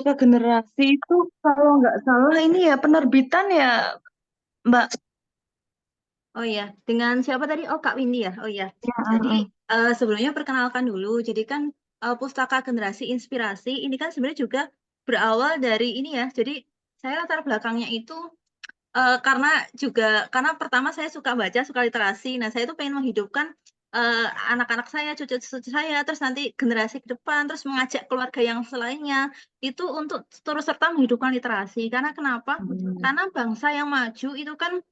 Pustaka Generasi itu kalau nggak salah ini ya penerbitan ya, Mbak. Oh iya, dengan siapa tadi? Oh, Kak Windy ya. Oh iya. Ya, Jadi sebelumnya perkenalkan dulu. Jadi kan Pustaka Generasi Inspirasi ini kan sebenarnya juga berawal dari ini ya. Jadi saya latar belakangnya itu karena juga karena pertama saya suka baca, suka literasi. Nah, saya tuh pengen menghidupkan eh, anak-anak saya, cucu-cucu saya, terus nanti generasi ke depan, terus mengajak keluarga yang selainnya itu untuk terus serta menghidupkan literasi. Karena kenapa? mm. Karena bangsa yang maju itu kan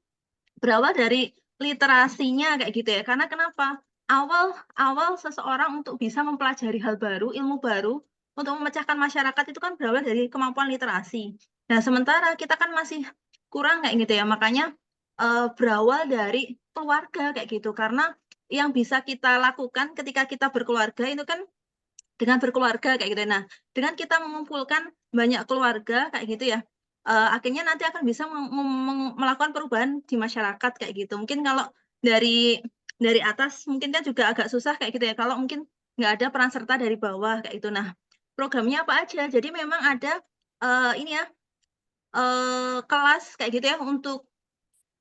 berawal dari literasinya kayak gitu ya. Karena kenapa? Awal awal seseorang untuk bisa mempelajari hal baru, ilmu baru, untuk memecahkan masyarakat itu kan berawal dari kemampuan literasi. Nah, sementara kita kan masih kurang kayak gitu ya. Makanya berawal dari keluarga kayak gitu. Karena yang bisa kita lakukan ketika kita berkeluarga itu kan dengan berkeluarga kayak gitu. Nah, dengan kita mengumpulkan banyak keluarga kayak gitu ya, akhirnya nanti akan bisa melakukan perubahan di masyarakat kayak gitu. Mungkin kalau dari atas mungkin kan juga agak susah kayak gitu ya. Kalau mungkin nggak ada peran serta dari bawah kayak gitu. Nah, programnya apa aja? Jadi memang ada ini ya kelas kayak gitu ya untuk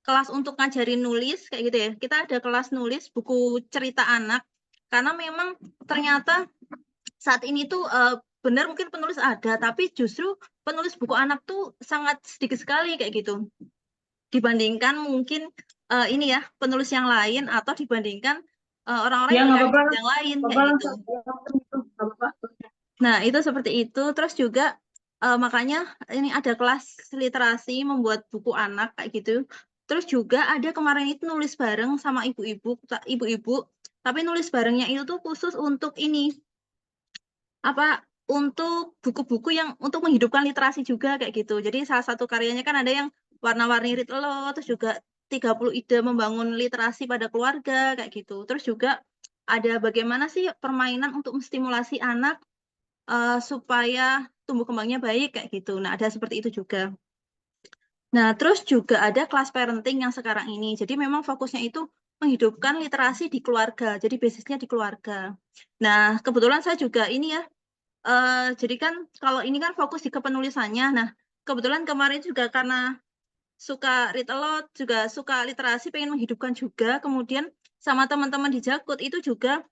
kelas untuk ngajarin nulis kayak gitu ya. Kita ada kelas nulis buku cerita anak karena memang ternyata saat ini tuh benar mungkin penulis ada, tapi justru penulis buku anak tuh sangat sedikit sekali kayak gitu. Dibandingkan mungkin ini ya penulis yang lain atau dibandingkan orang-orang Ya yang nggak punya apa-apa, ide nggak yang lain apa-apa kayak gitu. langsung langsung itu nggak apa-apa. Nah, itu seperti itu. Terus juga makanya ini ada kelas literasi membuat buku anak kayak gitu. Terus juga ada kemarin itu nulis bareng sama ibu-ibu, tapi nulis barengnya itu tuh khusus untuk ini apa untuk buku-buku yang untuk menghidupkan literasi juga kayak gitu. Jadi salah satu karyanya kan ada yang warna-warni Read Aloud, terus juga 30 ide membangun literasi pada keluarga kayak gitu. Terus juga ada bagaimana sih permainan untuk menstimulasi anak supaya tumbuh kembangnya baik kayak gitu. Nah, ada seperti itu juga. Nah, terus juga ada kelas parenting yang sekarang ini. Jadi memang fokusnya itu menghidupkan literasi di keluarga. Jadi basisnya di keluarga. Nah, kebetulan saya juga ini ya jadi kan kalau ini kan fokus di kepenulisannya. Nah, kebetulan kemarin juga karena suka read a lot, juga suka literasi, pengen menghidupkan juga. Kemudian sama teman-teman di Jakut itu juga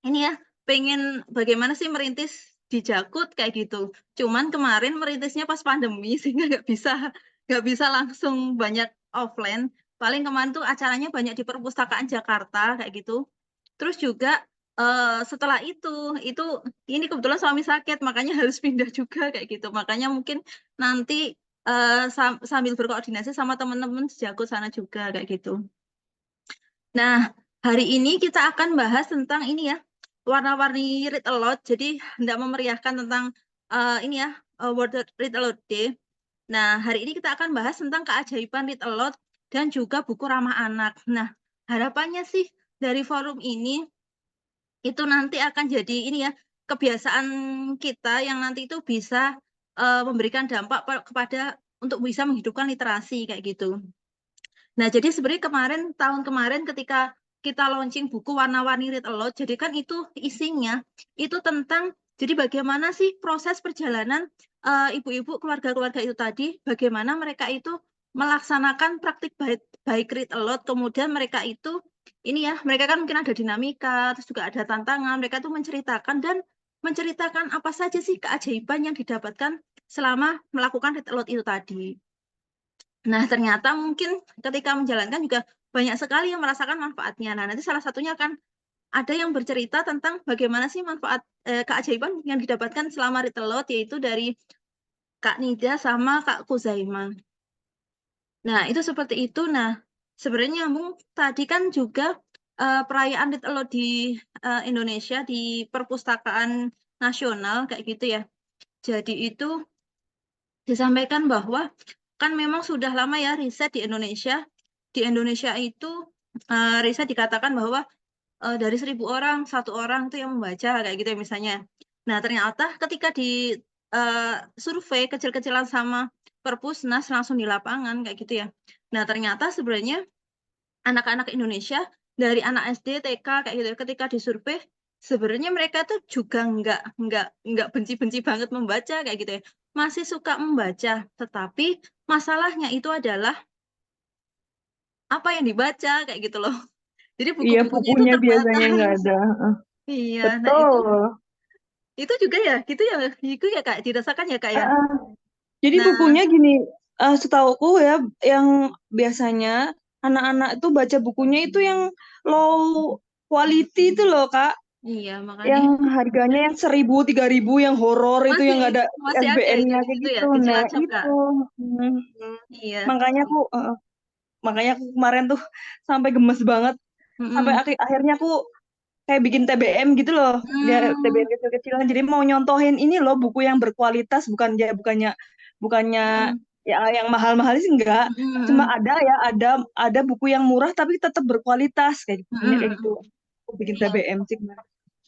ini ya, pengen bagaimana sih merintis di Jakut kayak gitu. Cuman kemarin merintisnya pas pandemi sehingga nggak bisa langsung banyak offline. Paling kemarin tuh acaranya banyak di perpustakaan Jakarta kayak gitu. Terus juga setelah itu ini kebetulan suami sakit, makanya harus pindah juga kayak gitu. Makanya mungkin nanti sambil berkoordinasi sama teman-teman sejago sana juga kayak gitu. Nah, hari ini kita akan bahas tentang ini ya, warna-warni Read Aloud. Jadi hendak memeriahkan tentang ini ya, World Read Aloud Day. Nah, hari ini kita akan bahas tentang keajaiban Read Aloud dan juga buku ramah anak. Nah, harapannya sih dari forum ini itu nanti akan jadi ini ya kebiasaan kita yang nanti itu bisa memberikan dampak kepada untuk bisa menghidupkan literasi kayak gitu. Nah, jadi sebenarnya tahun kemarin ketika kita launching buku warna-warni Read Aloud, jadi kan itu isinya itu tentang jadi bagaimana sih proses perjalanan ibu-ibu keluarga-keluarga itu tadi, bagaimana mereka itu melaksanakan praktik baik Read Aloud, kemudian mereka itu ini ya, mereka kan mungkin ada dinamika, terus juga ada tantangan, mereka tuh menceritakan apa saja sih keajaiban yang didapatkan selama melakukan Read Aloud itu tadi. Nah, ternyata mungkin ketika menjalankan juga banyak sekali yang merasakan manfaatnya. Nah, nanti salah satunya kan ada yang bercerita tentang bagaimana sih manfaat keajaiban yang didapatkan selama ritelot, yaitu dari Kak Nida sama Kak Kuzaima. Nah, itu seperti itu. Nah, sebenarnya nyambung tadi kan juga perayaan ritelot di Indonesia di perpustakaan nasional kayak gitu ya. Jadi itu disampaikan bahwa kan memang sudah lama ya riset di Indonesia. Di Indonesia itu riset dikatakan bahwa dari 1.000 orang, 1 orang itu yang membaca kayak gitu ya misalnya. Nah, ternyata ketika di eh, survei kecil-kecilan sama Perpusnas langsung di lapangan kayak gitu ya. Nah, ternyata sebenarnya anak-anak Indonesia dari anak SD, TK kayak gitu ya, ketika disurvei sebenarnya mereka tuh juga nggak benci-benci banget membaca kayak gitu ya. masih suka membaca, tetapi masalahnya itu adalah apa yang dibaca kayak gitu loh. Jadi Iya, buku-bukunya itu bukunya biasanya nggak terbatas. ada. Iya, nah Betul. itu juga ya, gitu ya, itu ya Kak, dirasakan ya Kak ya. Heeh. Jadi Nah, bukunya gini, setauku ya, yang biasanya anak-anak itu baca bukunya itu yang low quality itu loh, Kak. iya makanya Yang harganya yang 1.000, 3.000, yang horor itu yang masih nggak ada masih ada yang SBN-nya kayak kayak gitu ya gitu. di Nah, Cilacap Kak. itu. Hmm. Iya. Makanya aku, makanya aku kemarin tuh sampai gemes banget. Sampai Mm-mm. akhirnya aku kayak bikin TBM gitu loh. Dia Hmm. TBM kecil-kecilan. Jadi mau nyontohin ini loh buku yang berkualitas, bukannya bukannya Mm-mm. ya yang mahal-mahal sih enggak. Cuma Mm-mm. ada buku yang murah tapi tetap berkualitas kayak gitu. Kayak gitu. Mm-mm. Aku bikin Iya. TBM sih kemarin.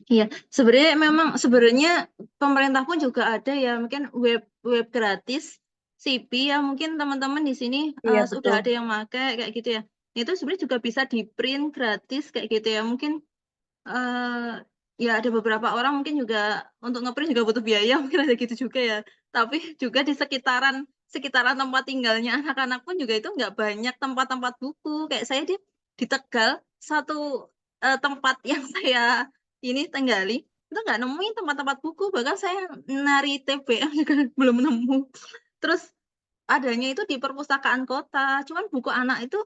Iya, sebenarnya pemerintah pun juga ada ya, mungkin web web gratis CP ya, mungkin teman-teman di sini Iya sudah betul. ada yang pakai kayak gitu ya. Itu sebenarnya juga bisa di print gratis kayak gitu ya. Mungkin ya ada beberapa orang mungkin juga untuk ngeprint juga butuh biaya, mungkin ada gitu juga ya. Tapi juga di sekitaran sekitaran tempat tinggalnya anak-anak pun juga itu nggak banyak tempat-tempat buku. Kayak saya di Tegal, satu tempat yang saya ini tinggali itu nggak nemuin tempat-tempat buku, bahkan saya nari TBM juga belum nemu. Terus adanya itu di perpustakaan kota, cuman buku anak itu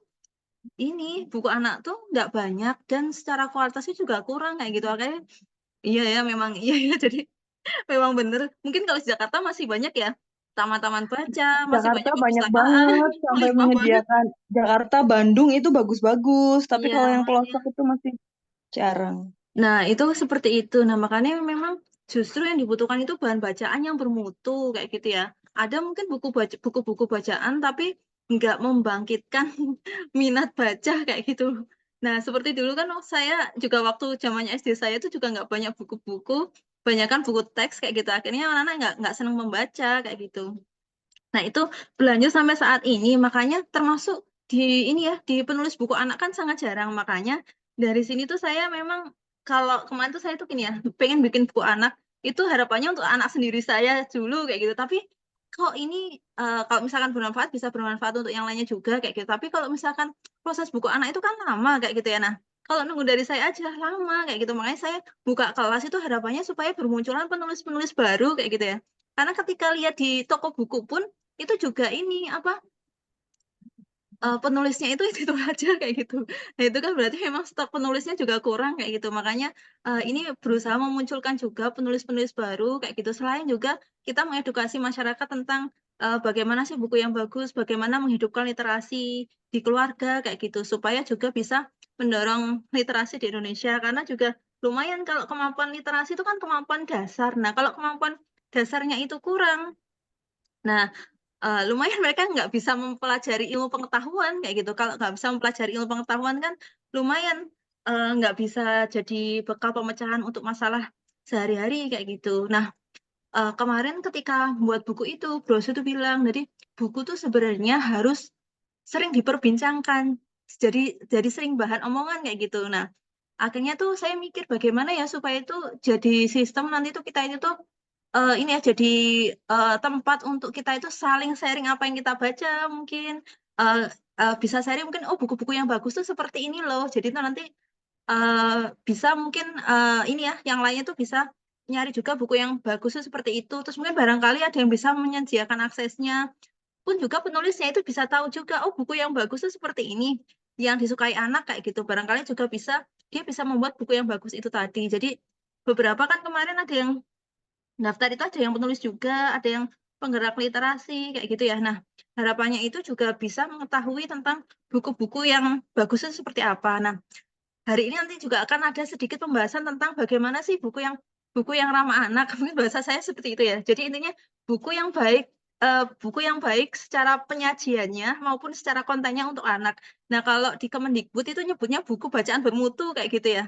ini buku anak tuh nggak banyak dan secara kualitasnya juga kurang kayak gitu. Makanya iya ya memang iya ya jadi memang bener. Mungkin kalau di Jakarta masih banyak ya taman-taman baca, masih Jakarta banyak banyak perpustakaan, banget sampai paling bawah banget. menyediakan. Jakarta, Bandung itu bagus-bagus, tapi Iya, kalau yang makanya. pelosok itu masih jarang. Nah, itu seperti itu. Nah, makanya memang justru yang dibutuhkan itu bahan bacaan yang bermutu kayak gitu ya. Ada mungkin buku-buku bacaan tapi nggak membangkitkan minat baca kayak gitu. Nah, seperti dulu kan saya juga waktu zamannya SD saya itu juga nggak banyak buku-buku, banyak kan buku teks kayak gitu. Akhirnya anak-anak nggak senang membaca kayak gitu. Nah, itu berlanjut sampai saat ini, makanya termasuk di ini ya, di penulis buku anak kan sangat jarang. Makanya dari sini tuh saya memang kalau kemarin tuh saya tuh gini ya, pengen bikin buku anak, itu harapannya untuk anak sendiri saya dulu kayak gitu. Tapi kok ini kalau misalkan bermanfaat bisa bermanfaat untuk yang lainnya juga kayak gitu. Tapi kalau misalkan proses buku anak itu kan lama kayak gitu ya. Nah, kalau nunggu dari saya aja lama kayak gitu. Makanya saya buka kelas itu harapannya supaya bermunculan penulis-penulis baru kayak gitu ya. Karena ketika lihat di toko buku pun itu juga ini apa penulisnya itu aja kayak gitu. Nah itu kan berarti memang stok penulisnya juga kurang kayak gitu. Makanya ini berusaha memunculkan juga penulis-penulis baru kayak gitu. Selain juga kita mengedukasi masyarakat tentang bagaimana sih buku yang bagus, bagaimana menghidupkan literasi di keluarga kayak gitu, supaya juga bisa mendorong literasi di Indonesia. Karena juga lumayan kalau kemampuan literasi itu kan kemampuan dasar. Nah kalau kemampuan dasarnya itu kurang, nah lumayan mereka nggak bisa mempelajari ilmu pengetahuan kayak gitu. Kalau nggak bisa mempelajari ilmu pengetahuan kan lumayan nggak bisa jadi bekal pemecahan untuk masalah sehari-hari kayak gitu. Nah, kemarin ketika buat buku itu, Bros itu bilang, jadi buku tuh sebenarnya harus sering diperbincangkan. Jadi sering bahan omongan kayak gitu. Nah, akhirnya tuh saya mikir bagaimana ya supaya itu jadi sistem nanti tuh kita itu tuh ini ya jadi tempat untuk kita itu saling sharing apa yang kita baca mungkin eh, bisa sharing mungkin oh buku-buku yang bagus tuh seperti ini loh. Jadi itu nanti bisa mungkin ini ya yang lainnya tuh bisa nyari juga buku yang bagus tuh seperti itu. Terus mungkin barangkali ada yang bisa menyediakan aksesnya pun juga penulisnya itu bisa tahu juga oh buku yang bagus tuh seperti ini yang disukai anak kayak gitu. Barangkali juga bisa dia bisa membuat buku yang bagus itu tadi. Jadi beberapa kan kemarin ada yang daftar itu ada yang penulis juga, ada yang penggerak literasi kayak gitu ya. Nah, harapannya itu juga bisa mengetahui tentang buku-buku yang bagus itu seperti apa. Nah, hari ini nanti juga akan ada sedikit pembahasan tentang bagaimana sih buku yang ramah anak. Mungkin bahasa saya seperti itu ya. Jadi intinya buku yang baik buku yang baik secara penyajiannya maupun secara kontennya untuk anak. Nah, kalau di Kemendikbud itu nyebutnya buku bacaan bermutu kayak gitu ya.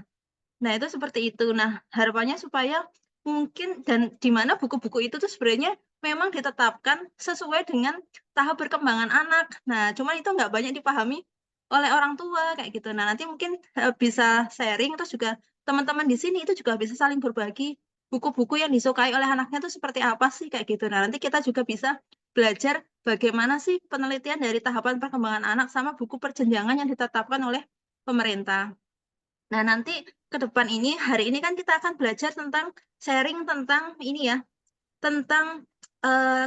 Nah, itu seperti itu. Nah, harapannya supaya mungkin dan di mana buku-buku itu tuh sebenarnya memang ditetapkan sesuai dengan tahap perkembangan anak. Nah, cuman itu nggak banyak dipahami oleh orang tua kayak gitu. Nah, nanti mungkin bisa sharing terus juga teman-teman di sini itu juga bisa saling berbagi. buku-buku yang disukai oleh anaknya itu seperti apa sih kayak gitu. Nah, nanti kita juga bisa belajar bagaimana sih penelitian dari tahapan perkembangan anak sama buku perjenjangan yang ditetapkan oleh pemerintah. Nah, nanti ke depan ini, hari ini kan kita akan belajar tentang sharing tentang ini ya, tentang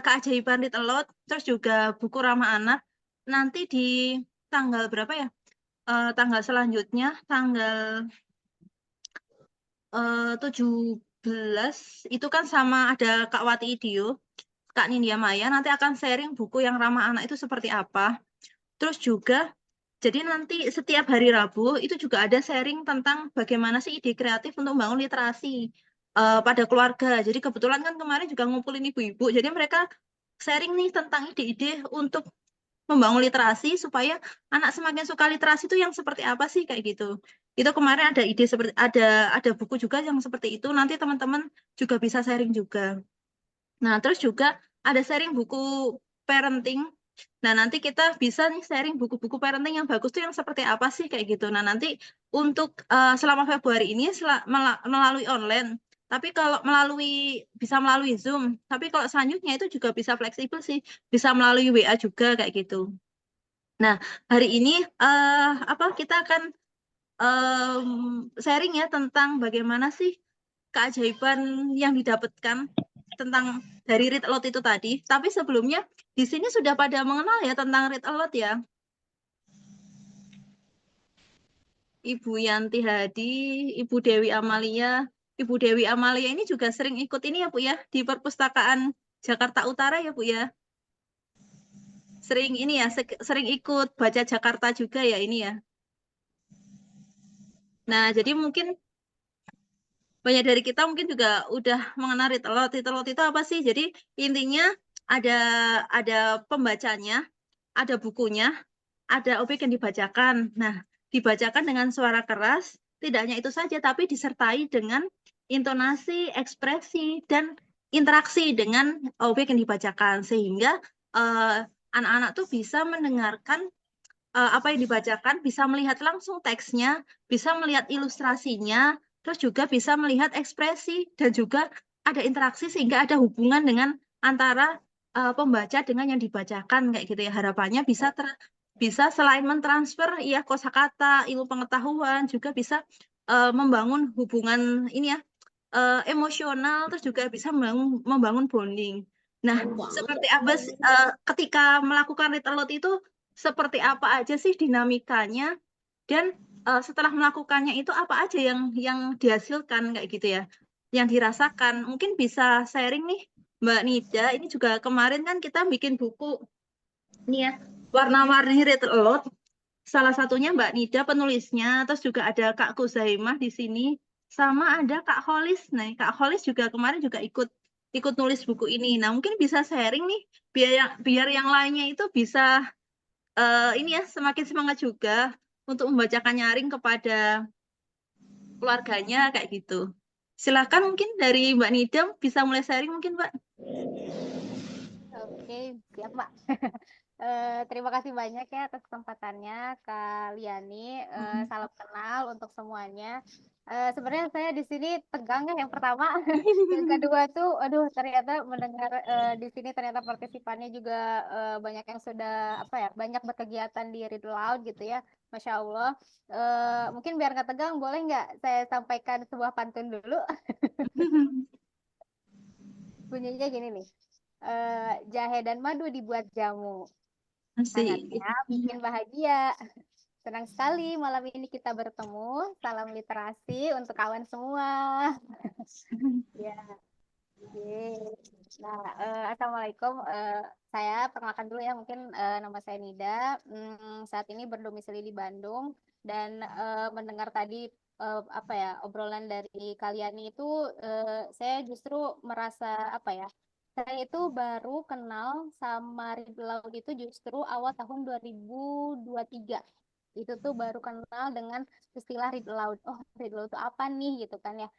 keajaiban Little Lot, terus juga buku ramah anak. Nanti di tanggal berapa ya? Tanggal selanjutnya, tanggal 17, itu kan sama ada Kak Wati Idio, Kak Nindya Maya, nanti akan sharing buku yang ramah anak itu seperti apa. Terus juga, jadi nanti setiap hari Rabu itu juga ada sharing tentang bagaimana sih ide kreatif untuk membangun literasi pada keluarga. Jadi kebetulan kan kemarin juga ngumpulin ibu-ibu, jadi mereka sharing nih tentang ide-ide untuk membangun literasi supaya anak semakin suka literasi itu yang seperti apa sih kayak gitu. Itu kemarin ada ide seperti ada buku juga yang seperti itu. Nanti teman-teman juga bisa sharing juga. Nah, terus juga ada sharing buku parenting. Nah, nanti kita bisa nih sharing buku-buku parenting yang bagus tuh yang seperti apa sih kayak gitu. Nah, nanti untuk selama Februari ini melalui online. Tapi kalau bisa melalui Zoom. Tapi kalau selanjutnya itu juga bisa fleksibel sih. Bisa melalui WA juga kayak gitu. Nah, hari ini kita akan em, sharing ya tentang bagaimana sih keajaiban yang didapatkan tentang dari Read Aloud itu tadi. Tapi sebelumnya di sini sudah pada mengenal ya tentang Read Aloud ya. Ibu Yanti Hadi, Ibu Dewi Amalia. Ibu Dewi Amalia ini juga sering ikut ini ya Bu ya di perpustakaan Jakarta Utara ya Bu ya. Sering ini ya, sering ikut baca Jakarta juga ya ini ya. Nah, jadi mungkin banyak dari kita mungkin juga udah mengenal read aloud. Read aloud itu apa sih? Jadi intinya ada ada pembacanya, ada bukunya, ada objek yang dibacakan. Nah, dibacakan dengan suara keras, tidak hanya itu saja, tapi disertai dengan intonasi, ekspresi, dan interaksi dengan objek yang dibacakan. Sehingga eh, anak-anak tuh bisa mendengarkan apa yang dibacakan, bisa melihat langsung teksnya, bisa melihat ilustrasinya, terus juga bisa melihat ekspresi dan juga ada interaksi sehingga ada hubungan dengan antara pembaca dengan yang dibacakan kayak gitu ya. Harapannya bisa selain mentransfer ya kosakata, ilmu pengetahuan juga bisa membangun hubungan ini ya emosional terus juga bisa membangun bonding. Nah, seperti apa ketika melakukan read aloud itu seperti apa aja sih dinamikanya dan setelah melakukannya itu apa aja yang dihasilkan kayak gitu ya, yang dirasakan. Mungkin bisa sharing nih Mbak Nida. Ini juga kemarin kan kita bikin buku nih ya warna-warni read aloud. Salah satunya Mbak Nida penulisnya, terus juga ada Kak Kuzaimah di sini, sama ada Kak Holis. Nah, Kak Holis juga kemarin juga ikut ikut nulis buku ini. Nah, mungkin bisa sharing nih biar yang lainnya itu bisa ini ya semakin semangat juga untuk membacakan nyaring kepada keluarganya kayak gitu. Silakan mungkin dari Mbak Nida bisa mulai sharing mungkin Mbak. Oke, siap Mbak. Terima kasih banyak ya atas kesempatannya, Kak Liani. Salam kenal untuk semuanya. Sebenarnya saya di sini tegang ya yang pertama. Yang kedua tuh, aduh ternyata mendengar di sini ternyata partisipannya juga banyak yang sudah apa ya, banyak berkegiatan di Read Loud gitu ya. Masya Allah. Mungkin biar nggak tegang, boleh nggak saya sampaikan sebuah pantun dulu? Bunyinya gini nih. Jahe dan madu dibuat jamu. Masih. Hangatnya bikin bahagia. Senang sekali malam ini kita bertemu. Salam literasi untuk kawan semua. Ya, oke. Nah, Assalamualaikum. Saya perkenalkan dulu ya, mungkin nama saya Nida. Saat ini berdomisili di Bandung dan mendengar tadi apa ya obrolan dari kalian itu, saya justru merasa apa ya? Saya itu baru kenal sama Read Loud itu justru awal tahun 2023. Itu tuh baru kenal dengan istilah Read Loud. Oh, Read Loud itu apa nih gitu kan ya.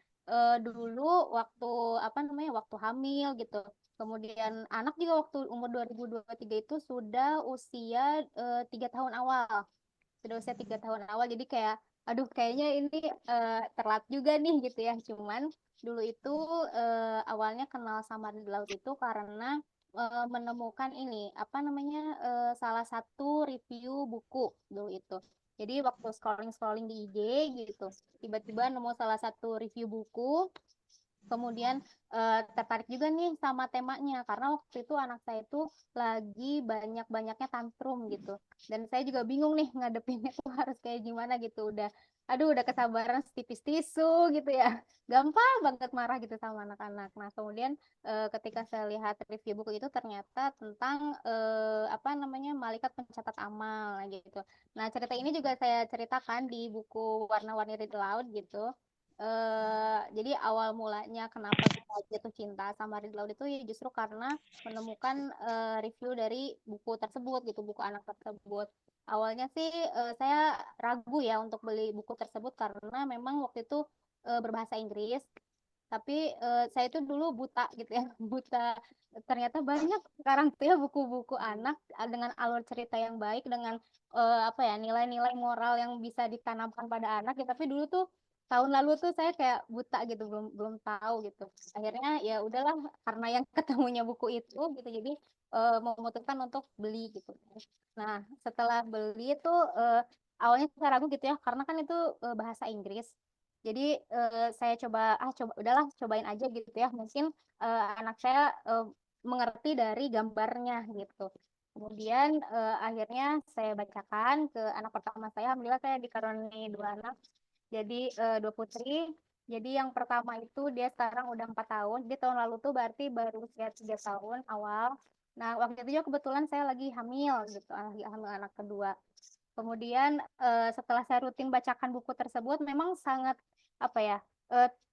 Dulu waktu apa namanya waktu hamil gitu. Kemudian anak juga waktu umur 2023 itu sudah usia 3 tahun awal. Sudah usia 3 tahun awal. Jadi kayak aduh kayaknya ini telat juga nih gitu ya. Cuman dulu itu awalnya kenal sama Read Aloud itu karena menemukan ini apa namanya salah satu review buku dulu itu. Jadi waktu scrolling-scrolling di IG gitu, tiba-tiba nemu salah satu review buku. Kemudian tertarik juga nih sama temanya karena waktu itu anak saya itu lagi banyak-banyaknya tantrum gitu. Dan saya juga bingung nih ngadepinnya tuh harus kayak gimana gitu. Udah kesabaran setipis tisu gitu ya. Gampang banget marah gitu sama anak-anak. Nah, kemudian ketika saya lihat review buku itu ternyata tentang apa namanya malaikat pencatat amal gitu. Nah, cerita ini juga saya ceritakan di buku Warna-Warni Read Aloud gitu. Jadi awal mulanya kenapa bisa jatuh cinta sama Read Aloud itu ya justru karena menemukan review dari buku tersebut gitu, buku anak tersebut. Awalnya sih saya ragu ya untuk beli buku tersebut karena memang waktu itu berbahasa Inggris. Tapi saya itu dulu buta gitu ya, buta. Ternyata banyak sekarang tuh ya buku-buku anak dengan alur cerita yang baik, dengan apa ya nilai-nilai moral yang bisa ditanamkan pada anak. Ya, tapi dulu tuh tahun lalu tuh saya kayak buta gitu, belum belum tahu gitu. Akhirnya ya udahlah karena yang ketemunya buku itu gitu, jadi memutuskan untuk beli gitu. Nah setelah beli itu awalnya saya ragu gitu ya, karena kan itu bahasa Inggris. Jadi saya coba udahlah cobain aja gitu ya. Mungkin anak saya mengerti dari gambarnya gitu. Kemudian akhirnya saya bacakan ke anak pertama saya. Alhamdulillah saya dikaruniai dua anak. Jadi dua putri. Jadi yang pertama itu dia sekarang udah 4 tahun. Dia tahun lalu tuh berarti baru usia 3 tahun awal. Nah waktu itu juga kebetulan saya lagi hamil gitu, lagi hamil anak kedua. Kemudian setelah saya rutin bacakan buku tersebut, memang sangat apa ya,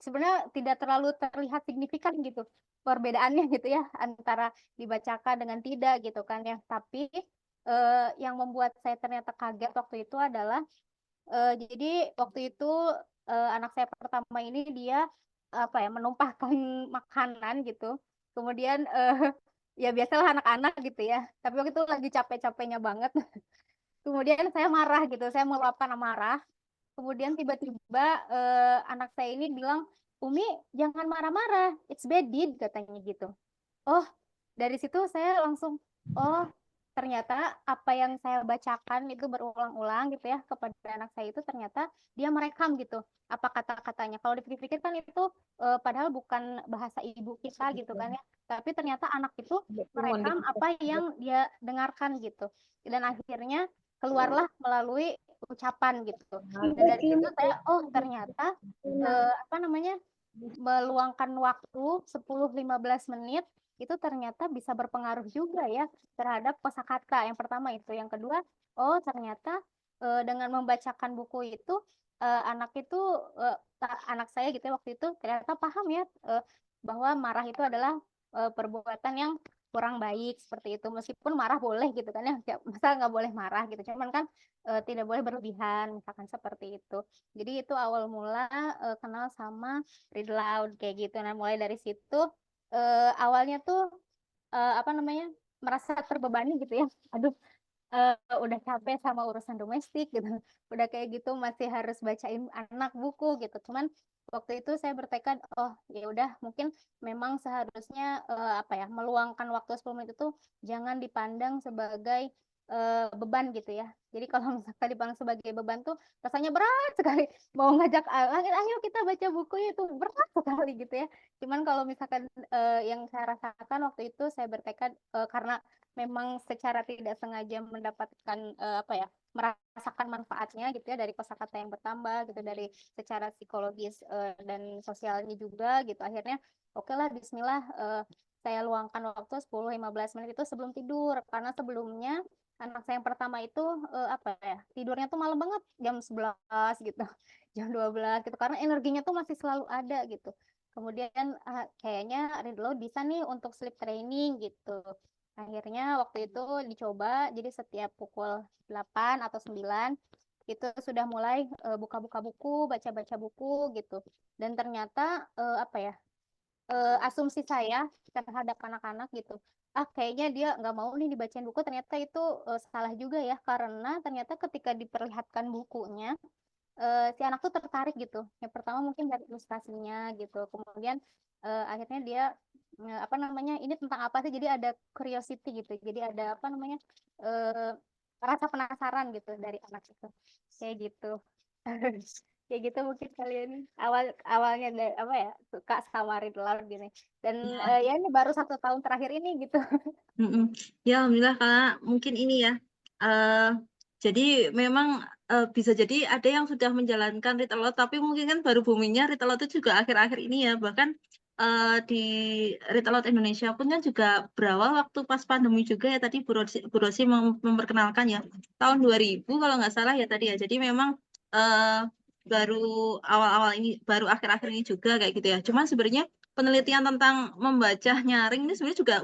sebenarnya tidak terlalu terlihat signifikan gitu perbedaannya gitu ya antara dibacakan dengan tidak gitu kan ya. Tapi yang membuat saya ternyata kaget waktu itu adalah jadi waktu itu anak saya pertama ini dia apa ya menumpahkan makanan gitu. Kemudian ya biasalah anak-anak gitu ya. Tapi waktu itu lagi capek-capeknya banget. Kemudian saya marah gitu, saya meluapkan amarah. Kemudian tiba-tiba anak saya ini bilang, Umi jangan marah-marah, it's bad deed katanya gitu. Oh, dari situ saya langsung, oh ternyata apa yang saya bacakan itu berulang-ulang gitu ya kepada anak saya itu ternyata dia merekam gitu apa kata-katanya. Kalau dipikir-pikir kan itu padahal bukan bahasa ibu kita gitu kan ya, tapi ternyata anak itu merekam apa yang dia dengarkan gitu. Dan akhirnya keluarlah melalui ucapan gitu. Dan dari situ saya, oh ternyata apa namanya meluangkan waktu 10-15 menit itu ternyata bisa berpengaruh juga ya terhadap kosakata. Yang pertama itu, yang kedua, oh ternyata dengan membacakan buku itu anak itu anak saya gitu ya, waktu itu ternyata paham ya bahwa marah itu adalah perbuatan yang kurang baik seperti itu. Meskipun marah boleh gitu kan ya, masa nggak boleh marah gitu. Cuman kan tidak boleh berlebihan, misalkan seperti itu. Jadi itu awal mula kenal sama Read Aloud kayak gitu. Nah mulai dari situ awalnya tuh apa namanya merasa terbebani gitu ya. Aduh udah capek sama urusan domestik gitu. Udah kayak gitu masih harus bacain anak buku gitu. Cuman waktu itu saya bertekad, oh ya udah mungkin memang seharusnya apa ya meluangkan waktu 10 menit itu jangan dipandang sebagai beban gitu ya. Jadi kalau misalkan dipandang sebagai beban tuh rasanya berat sekali. Mau ngajak ayo kita baca buku itu berat sekali gitu ya. Cuman kalau misalkan yang saya rasakan waktu itu saya bertekad karena memang secara tidak sengaja mendapatkan apa ya merasakan manfaatnya gitu ya dari kosakata yang bertambah gitu dari secara psikologis dan sosialnya juga gitu akhirnya oke lah Bismillah saya luangkan waktu 10-15 menit itu sebelum tidur karena sebelumnya anak saya yang pertama itu apa ya tidurnya tuh malam banget jam 11 gitu jam 12 gitu karena energinya tuh masih selalu ada gitu kemudian kayaknya Ridlo bisa nih untuk sleep training gitu. Akhirnya waktu itu dicoba, jadi setiap pukul 8 atau 9 itu sudah mulai buka-buka buku, baca-baca buku gitu. Dan ternyata apa ya, asumsi saya terhadap anak-anak gitu, kayaknya dia nggak mau nih dibacain buku, ternyata itu salah juga ya, karena ternyata ketika diperlihatkan bukunya, si anak tuh tertarik gitu. Yang pertama mungkin dari ilustrasinya gitu. Kemudian akhirnya dia apa namanya, ini tentang apa sih? Jadi ada curiosity gitu. Jadi ada apa namanya, eh, rasa penasaran gitu dari anak itu. Kayak gitu. Kayak gitu mungkin kalian awalnya dari apa ya, suka sama read aloud gini. Dan ya ini baru 1 tahun terakhir ini gitu. Ya, alhamdulillah karena mungkin ini ya. eh jadi memang bisa jadi ada yang sudah menjalankan read aloud, tapi mungkin kan baru boomingnya read aloud itu juga akhir-akhir ini ya. Bahkan di read aloud Indonesia pun kan juga berawal waktu pas pandemi juga ya, tadi Bu Rosi memperkenalkan ya tahun 2000 kalau nggak salah ya tadi ya. Jadi memang eh baru awal-awal ini, baru akhir-akhir ini juga kayak gitu ya. Cuman sebenarnya penelitian tentang membaca nyaring ini sebenarnya juga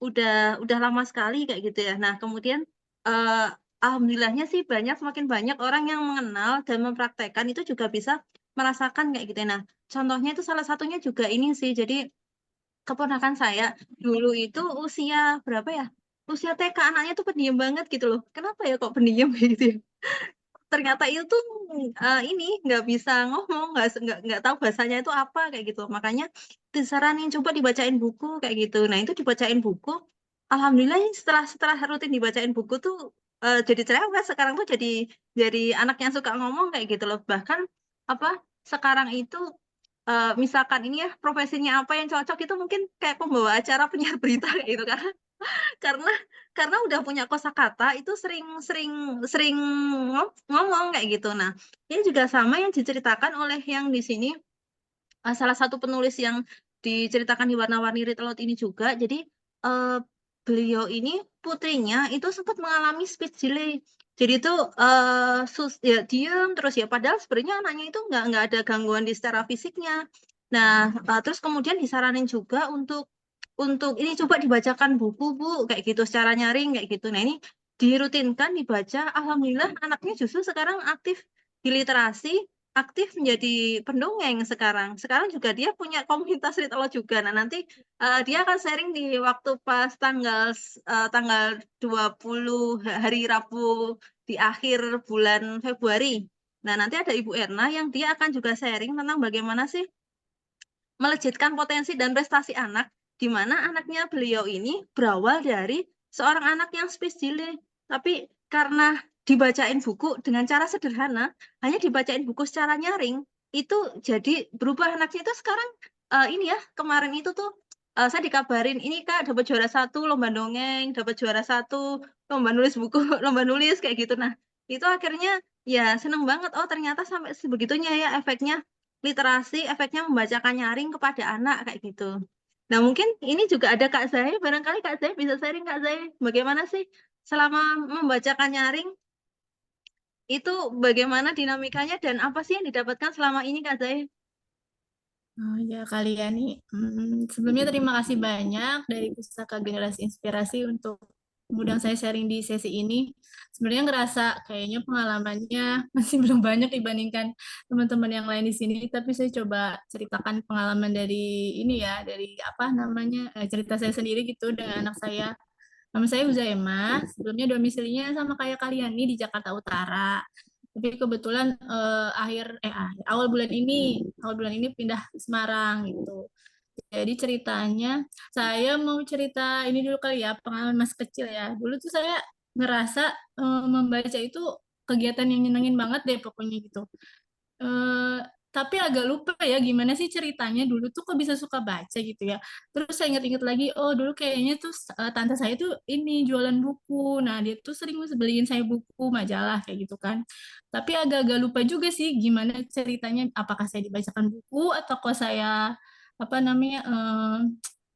udah lama sekali kayak gitu ya. Nah, kemudian eh, alhamdulillahnya sih semakin banyak orang yang mengenal dan mempraktekkan itu juga bisa merasakan kayak gitu ya. Nah, contohnya itu salah satunya juga ini sih. Jadi keponakan saya dulu itu usia berapa ya? Usia TK, anaknya tuh pendiam banget gitu loh. Kenapa ya kok pendiam gitu ya? Ternyata itu tuh ini nggak bisa ngomong, nggak tahu bahasanya itu apa kayak gitu. Makanya disaranin coba dibacain buku kayak gitu. Nah, itu dibacain buku. Alhamdulillah setelah setelah rutin dibacain buku tuh jadi cerewet. Sekarang tuh jadi anak yang suka ngomong kayak gitu loh. Bahkan apa sekarang itu misalkan ini ya profesinya apa yang cocok itu mungkin kayak pembawa acara penyiar berita kayak gitu, karena karena udah punya kosakata itu sering sering sering ngomong kayak gitu. Nah, ini juga sama yang diceritakan oleh yang di sini, salah satu penulis yang diceritakan di Warna-Warni Read Aloud ini juga. Jadi eh, beliau ini putrinya itu sempat mengalami speech delay. Jadi itu ya diem terus ya, padahal sebenarnya anaknya itu nggak ada gangguan di secara fisiknya. Nah, terus kemudian disaranin juga untuk ini coba dibacakan buku Bu kayak gitu secara nyaring kayak gitu. Nah, ini dirutinkan dibaca. Alhamdulillah anaknya justru sekarang aktif di literasi, aktif menjadi pendongeng sekarang. Sekarang juga dia punya komunitas read aloud juga. Nah, nanti dia akan sharing di waktu pas tanggal 20 hari Rabu di akhir bulan Februari. Nah, nanti ada Ibu Erna yang dia akan juga sharing tentang bagaimana sih melejitkan potensi dan prestasi anak, di mana anaknya beliau ini berawal dari seorang anak yang speech delay. Tapi karena dibacain buku dengan cara sederhana, hanya dibacain buku secara nyaring, itu jadi berubah anaknya itu sekarang ini ya, kemarin itu tuh saya dikabarin, ini Kak dapat juara 1 lomba dongeng, dapat juara 1 lomba nulis buku, lomba nulis kayak gitu. Nah, itu akhirnya ya seneng banget. Oh, ternyata sampai sebegitunya ya efeknya literasi, efeknya membacakan nyaring kepada anak kayak gitu. Nah, mungkin ini juga ada Kak Zai, barangkali Kak Zai bisa sharing Kak Zai, bagaimana sih selama membacakan nyaring itu bagaimana dinamikanya dan apa sih yang didapatkan selama ini Kak Zai? Oh ya kalian nih, sebelumnya terima kasih banyak dari Pustaka Generasi Inspirasi untuk mengundang saya sharing di sesi ini. Sebenarnya ngerasa kayaknya pengalamannya masih belum banyak dibandingkan teman-teman yang lain di sini, tapi saya coba ceritakan pengalaman dari ini ya, dari apa namanya, cerita saya sendiri gitu dengan anak saya. Nama saya Uzaima, sebelumnya domisilinya sama kayak kalian nih di Jakarta Utara. Tapi kebetulan awal bulan ini pindah ke Semarang gitu. Jadi ceritanya saya mau cerita ini dulu kali ya, pengalaman mas kecil ya. Dulu tuh saya ngerasa membaca itu kegiatan yang nyenengin banget deh pokoknya gitu. Eh, tapi agak lupa ya gimana sih ceritanya dulu tuh kok bisa suka baca gitu ya. Terus saya inget-inget lagi, oh dulu kayaknya tuh tante saya tuh ini jualan buku. Nah dia tuh sering beliin saya buku, majalah kayak gitu kan. Tapi agak-agak lupa juga sih gimana ceritanya. Apakah saya dibacakan buku atau kok saya apa namanya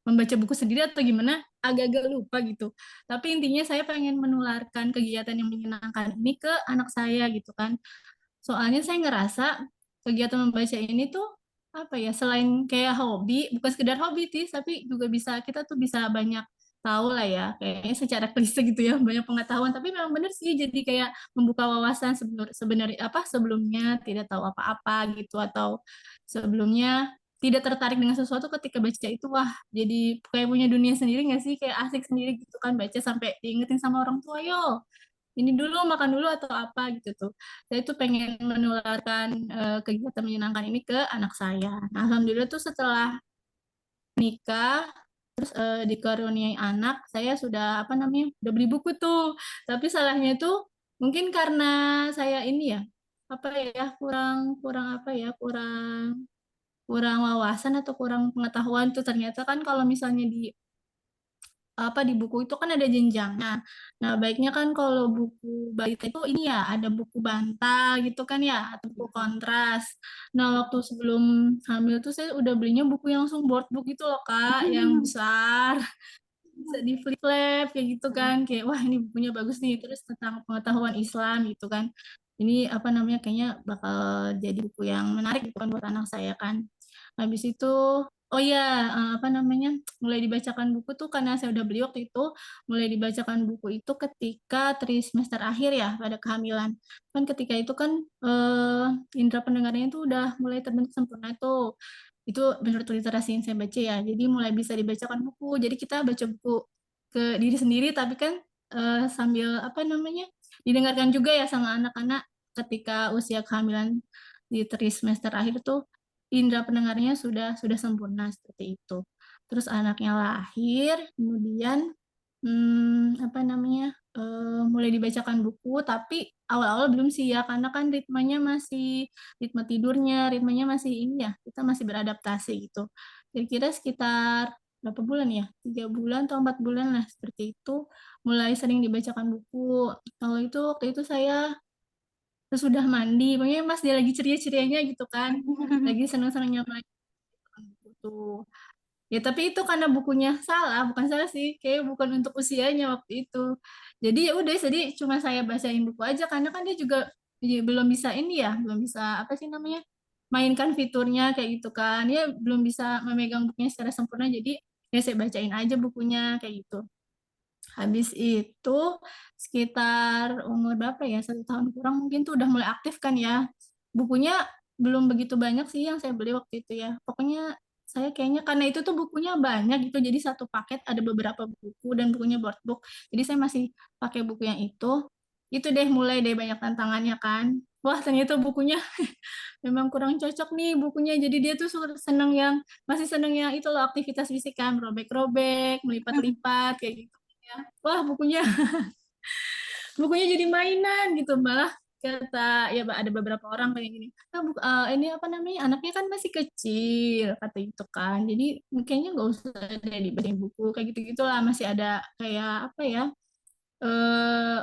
membaca buku sendiri atau gimana? Agak-agak lupa gitu. Tapi intinya saya pengen menularkan kegiatan yang menyenangkan ini ke anak saya gitu kan. Soalnya saya ngerasa kegiatan membaca ini tuh apa ya, selain kayak hobi, bukan sekedar hobi sih, tapi juga bisa kita tuh bisa banyak tahu lah ya, kayaknya secara klise gitu ya, banyak pengetahuan. Tapi memang bener sih, jadi kayak membuka wawasan sebenarnya apa sebelumnya tidak tahu apa-apa gitu atau sebelumnya tidak tertarik dengan sesuatu ketika baca itu wah jadi kayak punya dunia sendiri nggak sih kayak asik sendiri gitu kan baca sampai diingetin sama orang tua yo ini dulu, makan dulu atau apa gitu tuh. Saya tuh pengen menularkan kegiatan menyenangkan ini ke anak saya. Nah, alhamdulillah tuh setelah nikah dikaruniai anak, saya sudah apa namanya, udah beli buku tuh. Tapi salahnya tuh mungkin karena saya ini ya, apa ya, kurang kurang apa ya, kurang kurang wawasan atau kurang pengetahuan tuh, ternyata kan kalau misalnya di apa di buku itu kan ada jenjangnya. Nah, baiknya kan kalau buku balita itu ini ya ada buku bantal gitu kan ya, atau buku kontras. Nah, waktu sebelum hamil tuh saya udah belinya buku yang langsung board book gitu loh, Kak, yang besar, bisa di flip kayak gitu kan. Kayak wah, ini bukunya bagus nih, terus tentang pengetahuan Islam gitu kan. Ini apa namanya, kayaknya bakal jadi buku yang menarik gitu kan buat anak saya kan. Habis itu, oh ya, apa namanya, mulai dibacakan buku tuh karena saya udah beli waktu itu, mulai dibacakan buku itu ketika trimester akhir ya, pada kehamilan. Kan ketika itu kan indera pendengarannya itu udah mulai terbentuk sempurna tuh. Itu menurut literasi yang saya baca ya. Jadi mulai bisa dibacakan buku. Jadi kita baca buku ke diri sendiri, tapi kan sambil apa namanya, didengarkan juga ya sama anak-anak ketika usia kehamilan di trimester akhir tuh indera pendengarnya sudah sempurna seperti itu. Terus anaknya lahir, kemudian apa namanya, mulai dibacakan buku, tapi awal-awal belum sih ya, karena kan ritmenya masih ritme tidurnya, ritmenya masih ini ya, kita masih beradaptasi gitu. Kira-kira sekitar berapa bulan ya? 3 bulan atau 4 bulan lah seperti itu, mulai sering dibacakan buku. Kalau itu waktu itu saya sudah mandi, pokoknya pas dia lagi ceria-cerianya gitu kan, lagi senang-senangnya main gitu. Ya, tapi itu karena bukunya salah, bukan salah sih, kayak bukan untuk usianya waktu itu. Jadi ya udah, jadi cuma saya bacain buku aja karena kan dia juga ya, belum bisa ini ya, belum bisa apa sih namanya, mainkan fiturnya kayak gitu kan. Dia belum bisa memegang bukunya secara sempurna, jadi ya saya bacain aja bukunya kayak gitu. Habis itu sekitar umur berapa ya, 1 tahun kurang mungkin tuh udah mulai aktif kan ya. Bukunya belum begitu banyak sih yang saya beli waktu itu ya. Pokoknya saya kayaknya karena itu tuh bukunya banyak gitu, jadi satu paket ada beberapa buku dan bukunya board book. Jadi saya masih pakai buku yang itu. Itu deh mulai deh banyak tantangannya kan. Wah, ternyata bukunya memang kurang cocok nih bukunya. Jadi dia tuh seneng yang masih seneng yang itu loh, aktivitas fisik kan, robek-robek, melipat-lipat kayak gitu ya. Wah, bukunya jadi mainan gitu, malah kata ya ada beberapa orang kayak gini, ini apa namanya, anaknya kan masih kecil kata itu kan, jadi kayaknya nggak usah deh dibacain buku kayak gitu gitulah, masih ada kayak apa ya,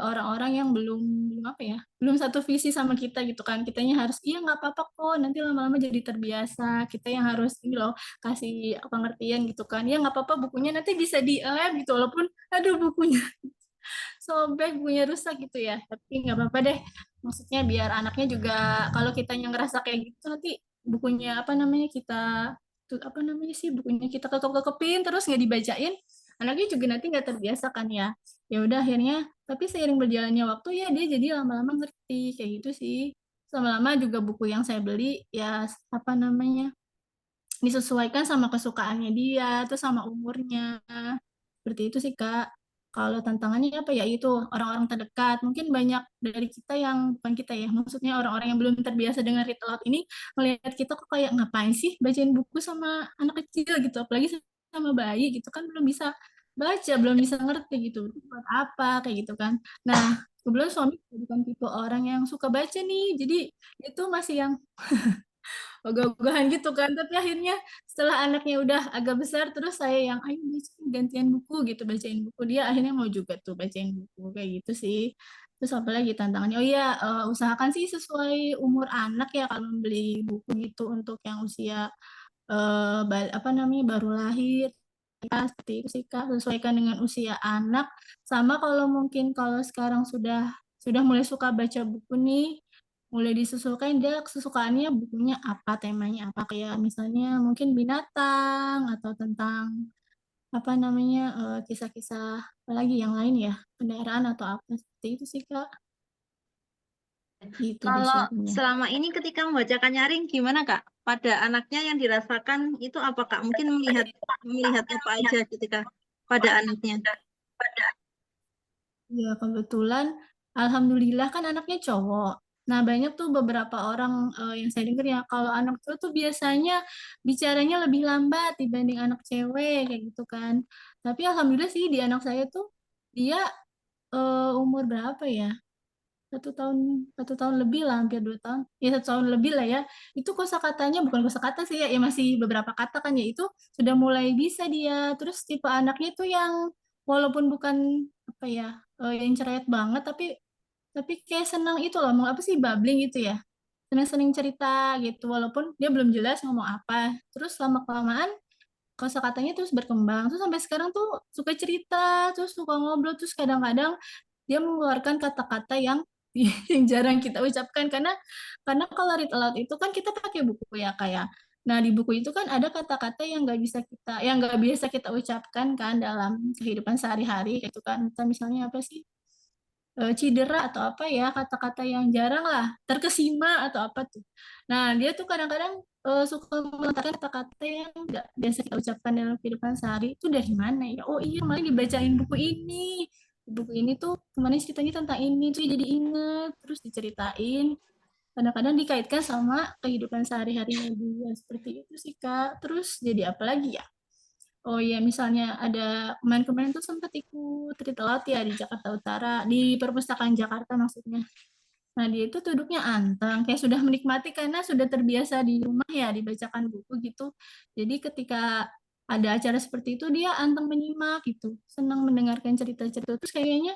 orang-orang yang belum belum apa ya, belum satu visi sama kita gitu kan, kitanya harus iya nggak apa-apa kok, nanti lama-lama jadi terbiasa, kita yang harus ini loh kasih pengertian gitu kan, ya nggak apa-apa bukunya nanti bisa di lab gitu, walaupun aduh bukunya sobek, bukunya rusak gitu ya, tapi nggak apa-apa deh, maksudnya biar anaknya juga kalau kitanya ngerasa kayak gitu nanti bukunya apa namanya kita tuh apa namanya sih, bukunya kita kekep-kekepin terus nggak dibacain, anaknya juga nanti nggak terbiasa kan ya. Ya udah akhirnya, tapi seiring berjalannya waktu ya dia jadi lama-lama ngerti kayak gitu sih. Lama-lama juga buku yang saya beli ya apa namanya, disesuaikan sama kesukaannya dia, terus sama umurnya. Seperti itu sih, Kak. Kalau tantangannya apa ya, itu orang-orang terdekat. Mungkin banyak dari kita yang, bukan kita ya, maksudnya orang-orang yang belum terbiasa dengan read aloud ini, melihat kita kok kayak ngapain sih bacain buku sama anak kecil gitu, apalagi sama bayi gitu kan, belum bisa baca, belum bisa ngerti gitu. Itu buat apa kayak gitu kan. Nah, kebetulan suami bukan tipe orang yang suka baca nih, jadi itu masih yang ogah-ogahan gitu kan, tapi akhirnya setelah anaknya udah agak besar terus saya yang ayo bacain, gantian buku gitu, bacain buku, dia akhirnya mau juga tuh bacain buku kayak gitu sih. Terus apa lagi tantangannya, oh iya, usahakan sih sesuai umur anak ya kalau beli buku gitu untuk yang usia apa namanya baru lahir ya, seperti itu sih Kak, sesuaikan dengan usia anak, sama kalau mungkin kalau sekarang sudah mulai suka baca buku nih, mulai disesuaikan dia kesukaannya bukunya apa, temanya apa, kayak misalnya mungkin binatang atau tentang apa namanya, kisah-kisah apalagi yang lain ya, kendaraan atau apa, seperti itu sih Kak. Itu deh Kalau sharingnya. selama ini ketika membacakan nyaring gimana Kak? Pada anaknya yang dirasakan itu apa Kak? Mungkin melihat melihat apa aja ketika pada anaknya. Ya kebetulan alhamdulillah kan anaknya cowok. Nah, banyak tuh beberapa orang yang saya dengar ya, kalau anak cowok tuh biasanya bicaranya lebih lambat dibanding anak cewek kayak gitu kan. Tapi alhamdulillah sih di anak saya tuh dia umur berapa ya? 1 tahun lebih lah, hampir 2 tahun. Ya 1 tahun lebih lah ya. Itu kosakatanya bukan kosakata sih ya, ya masih beberapa kata kan ya itu sudah mulai bisa dia. Terus tipe anaknya tuh yang walaupun bukan apa ya yang cerewet banget tapi kayak senang itu loh, mau apa sih babbling gitu ya. Senang-senang cerita gitu walaupun dia belum jelas ngomong apa. Terus lama kelamaan kosakatanya terus berkembang. Terus sampai sekarang tuh suka cerita, terus suka ngobrol, terus kadang-kadang dia mengeluarkan kata-kata yang yang jarang kita ucapkan karena kalau read aloud itu kan kita pakai buku ya kayak. Nah, di buku itu kan ada kata-kata yang nggak biasa kita ucapkan kan dalam kehidupan sehari-hari gitu kan. Misalnya apa sih? Cedera atau apa ya, kata-kata yang jarang lah, terkesima atau apa tuh. Nah, dia tuh kadang-kadang suka melontarkan kata-kata yang nggak biasa kita ucapkan dalam kehidupan sehari. Itu dari mana ya? Oh iya, malah dibacain buku ini. Buku ini tuh kemarin ceritanya tentang ini, tuh jadi inget, terus diceritain. Kadang-kadang dikaitkan sama kehidupan sehari-harinya dia. Seperti itu sih, Kak. Terus jadi apa lagi ya? Oh iya, misalnya ada kemarin-kemarin tuh sempat ikut Street Art ya di Jakarta Utara, di perpustakaan Jakarta maksudnya. Nah, dia itu duduknya anteng, kayak sudah menikmati karena sudah terbiasa di rumah ya dibacakan buku gitu. Jadi ketika ada acara seperti itu dia anteng menyimak gitu, senang mendengarkan cerita-cerita. Terus kayaknya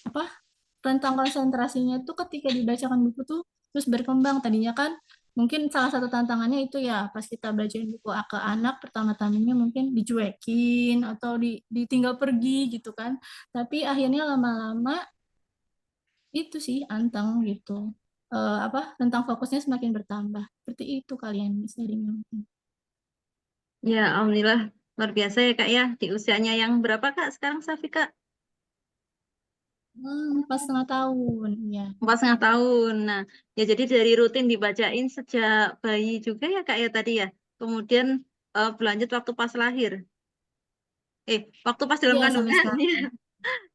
apa rentang konsentrasinya tuh ketika dibacakan buku tuh terus berkembang. Tadinya kan mungkin salah satu tantangannya itu ya pas kita bacain buku ke anak pertama-tamanya mungkin dicuekin atau ditinggal pergi gitu kan. Tapi akhirnya lama-lama itu sih anteng gitu. Apa tentang fokusnya semakin bertambah. Seperti itu kalian sharingnya mungkin. Ya, alhamdulillah luar biasa ya Kak ya. Di usianya yang berapa Kak sekarang Safi Kak? 4,5 tahun ya. 4,5 tahun. Nah, ya jadi dari rutin dibacain sejak bayi juga ya Kak ya tadi ya. Kemudian berlanjut waktu pas lahir. Waktu pas dalam Iya sampai kandungan. sekarang. Ya.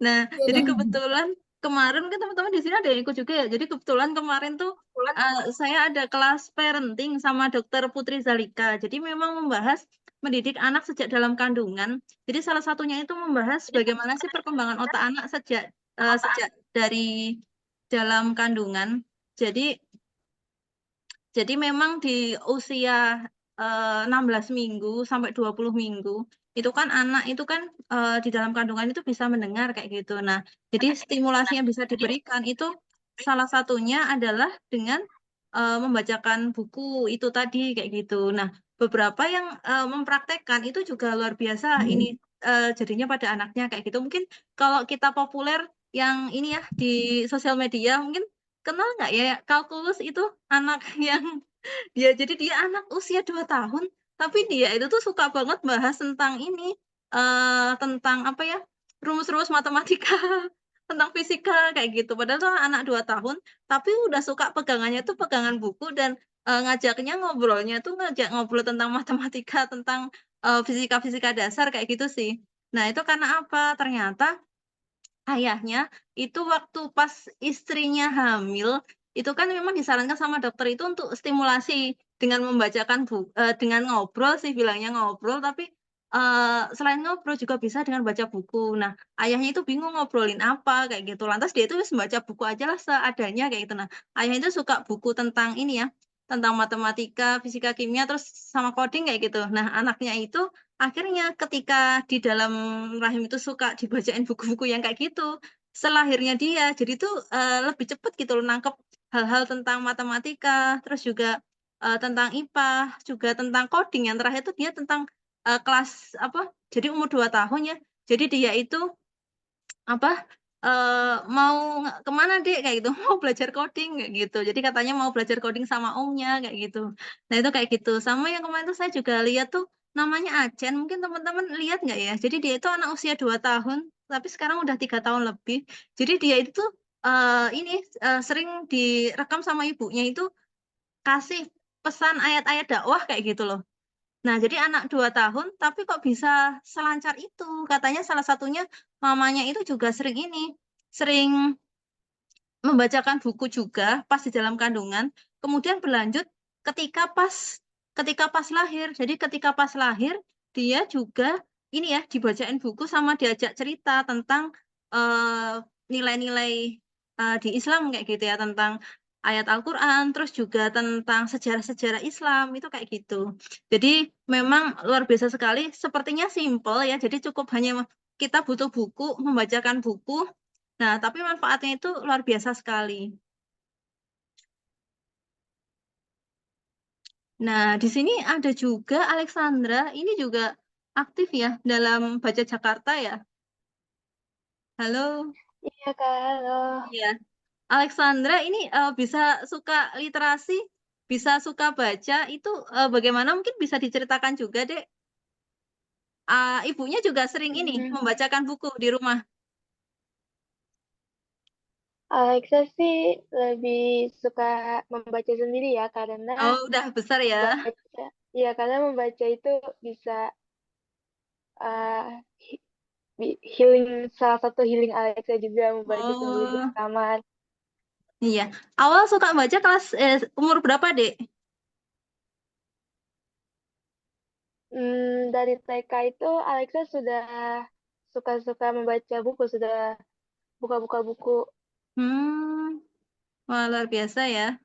Nah, Iya jadi dan kebetulan kemarin kan teman-teman di sini ada yang ikut juga ya. Jadi kebetulan kemarin tuh saya ada kelas parenting sama Dokter Putri Zalika. Jadi memang membahas mendidik anak sejak dalam kandungan. Jadi salah satunya itu membahas bagaimana sih perkembangan otak anak sejak dari dalam kandungan. Jadi jadi memang di usia 16 minggu sampai 20 minggu itu kan anak itu kan di dalam kandungan itu bisa mendengar kayak gitu. Nah, jadi stimulasi yang bisa diberikan itu salah satunya adalah dengan membacakan buku itu tadi kayak gitu. Nah, beberapa yang mempraktekkan itu juga luar biasa ini jadinya pada anaknya kayak gitu. Mungkin kalau kita populer yang ini ya di sosial media mungkin kenal nggak ya kalkulus itu anak yang dia anak usia 2 tahun tapi dia itu tuh suka banget bahas tentang ini tentang apa ya rumus-rumus matematika tentang fisika kayak gitu padahal tuh anak 2 tahun tapi udah suka pegangannya tuh pegangan buku dan ngajaknya ngobrolnya tuh ngajak ngobrol tentang matematika tentang fisika-fisika dasar kayak gitu sih. Nah, itu karena apa? Ternyata ayahnya itu waktu pas istrinya hamil, itu kan memang disarankan sama dokter itu untuk stimulasi dengan dengan ngobrol sih bilangnya ngobrol, tapi selain ngobrol juga bisa dengan baca buku. Nah, ayahnya itu bingung ngobrolin apa kayak gitu. Lantas dia itu wis baca buku aja lah seadanya kayak gitu. Nah, ayahnya itu suka buku tentang ini ya, tentang matematika, fisika, kimia, terus sama coding kayak gitu. Nah, anaknya itu akhirnya ketika di dalam rahim itu suka dibacain buku-buku yang kayak gitu, selahirnya dia, jadi tuh lebih cepet gitu loh nangkep hal-hal tentang matematika, terus juga tentang IPA, juga tentang coding. Yang terakhir itu dia tentang kelas apa? Jadi umur 2 tahun ya. Jadi dia itu apa mau kemana dek kayak gitu mau belajar coding kayak gitu jadi katanya mau belajar coding sama omnya kayak gitu. Nah itu kayak gitu sama yang kemarin tuh saya juga lihat tuh namanya Acen mungkin teman-teman lihat nggak ya jadi dia itu anak usia 2 tahun tapi sekarang udah 3 tahun lebih jadi dia itu tuh sering direkam sama ibunya itu kasih pesan ayat-ayat dakwah kayak gitu loh. Nah, jadi anak 2 tahun, tapi kok bisa selancar itu? Katanya salah satunya mamanya itu juga sering ini, sering membacakan buku juga pas di dalam kandungan, kemudian berlanjut ketika pas lahir. Jadi ketika pas lahir dia juga ini ya dibacain buku sama diajak cerita tentang eh, nilai-nilai di Islam kayak gitu ya, tentang ayat Al-Quran, terus juga tentang sejarah-sejarah Islam itu kayak gitu. Jadi memang luar biasa sekali. Sepertinya simpel ya. Jadi cukup hanya kita butuh buku, membacakan buku. Nah, tapi manfaatnya itu luar biasa sekali. Nah, di sini ada juga Alexandra, ini juga aktif ya dalam Baca Jakarta ya. Halo, Iya Kak, halo. ya. Alexandra ini bisa suka literasi, bisa suka baca, itu bagaimana mungkin bisa diceritakan juga, Dek. Ibunya juga sering ini Hmm, membacakan buku di rumah. Alexa sih lebih suka membaca sendiri ya, karena Oh, udah besar ya. baca, ya karena membaca itu bisa uh, healing, salah satu healing Alexa juga membaca sendiri di Oh, kamar. iya. Awal suka baca kelas umur berapa, Dek? Dari TK itu Alexa sudah suka-suka membaca buku, sudah buka-buka buku. Hmm, wah, luar biasa ya.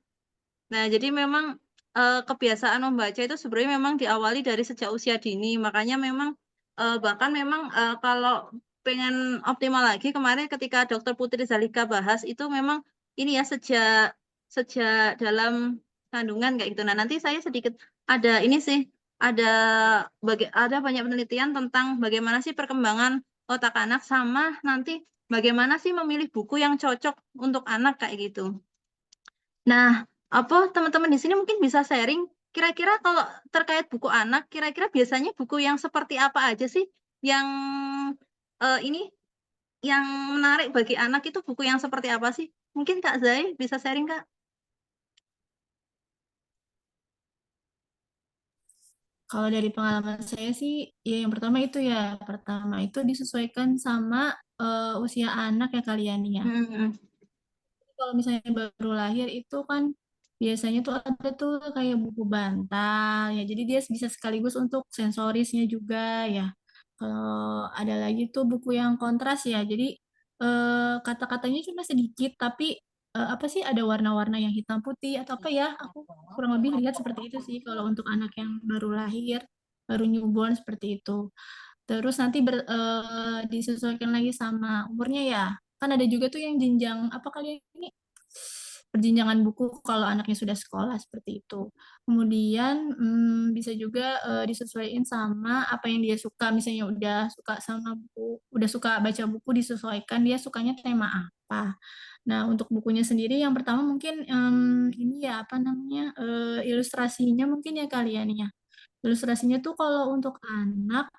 Nah, jadi memang kebiasaan membaca itu sebenarnya memang diawali dari sejak usia dini. Makanya memang bahkan memang kalau pengen optimal lagi kemarin ketika Dokter Putri Zalika bahas itu memang ini ya sejak sejak dalam kandungan kayak gitu. Nah, nanti saya sedikit ada ini sih ada ada banyak penelitian tentang bagaimana sih perkembangan otak anak sama nanti bagaimana sih memilih buku yang cocok untuk anak kayak gitu. Nah, apa teman-teman di sini mungkin bisa sharing kira-kira kalau terkait buku anak, kira-kira biasanya buku yang seperti apa aja sih yang ini yang menarik bagi anak itu buku yang seperti apa sih? Mungkin Kak Zai bisa sharing Kak? Kalau dari pengalaman saya sih, ya yang pertama itu disesuaikan sama usia anak ya kalian ya. Hmm. Kalau misalnya baru lahir itu kan biasanya tuh ada tuh kayak buku bantal ya. Jadi dia bisa sekaligus untuk sensorisnya juga ya. Kalau ada lagi tuh buku yang kontras ya. Jadi kata-katanya cuma sedikit tapi apa sih ada warna-warna yang hitam putih atau apa ya? Aku kurang lebih lihat seperti itu sih kalau untuk anak yang baru lahir, baru newborn seperti itu. Terus nanti disesuaikan lagi sama umurnya ya. Kan ada juga tuh yang jenjang apa kalian ini perjenjangan buku kalau anaknya sudah sekolah seperti itu. Kemudian bisa juga disesuaikan sama apa yang dia suka. Misalnya udah suka sama buku, udah suka baca buku disesuaikan dia sukanya tema apa. Nah, untuk bukunya sendiri yang pertama mungkin ini ya apa namanya ilustrasinya mungkin ya kalian ya. Ilustrasinya tuh kalau untuk anak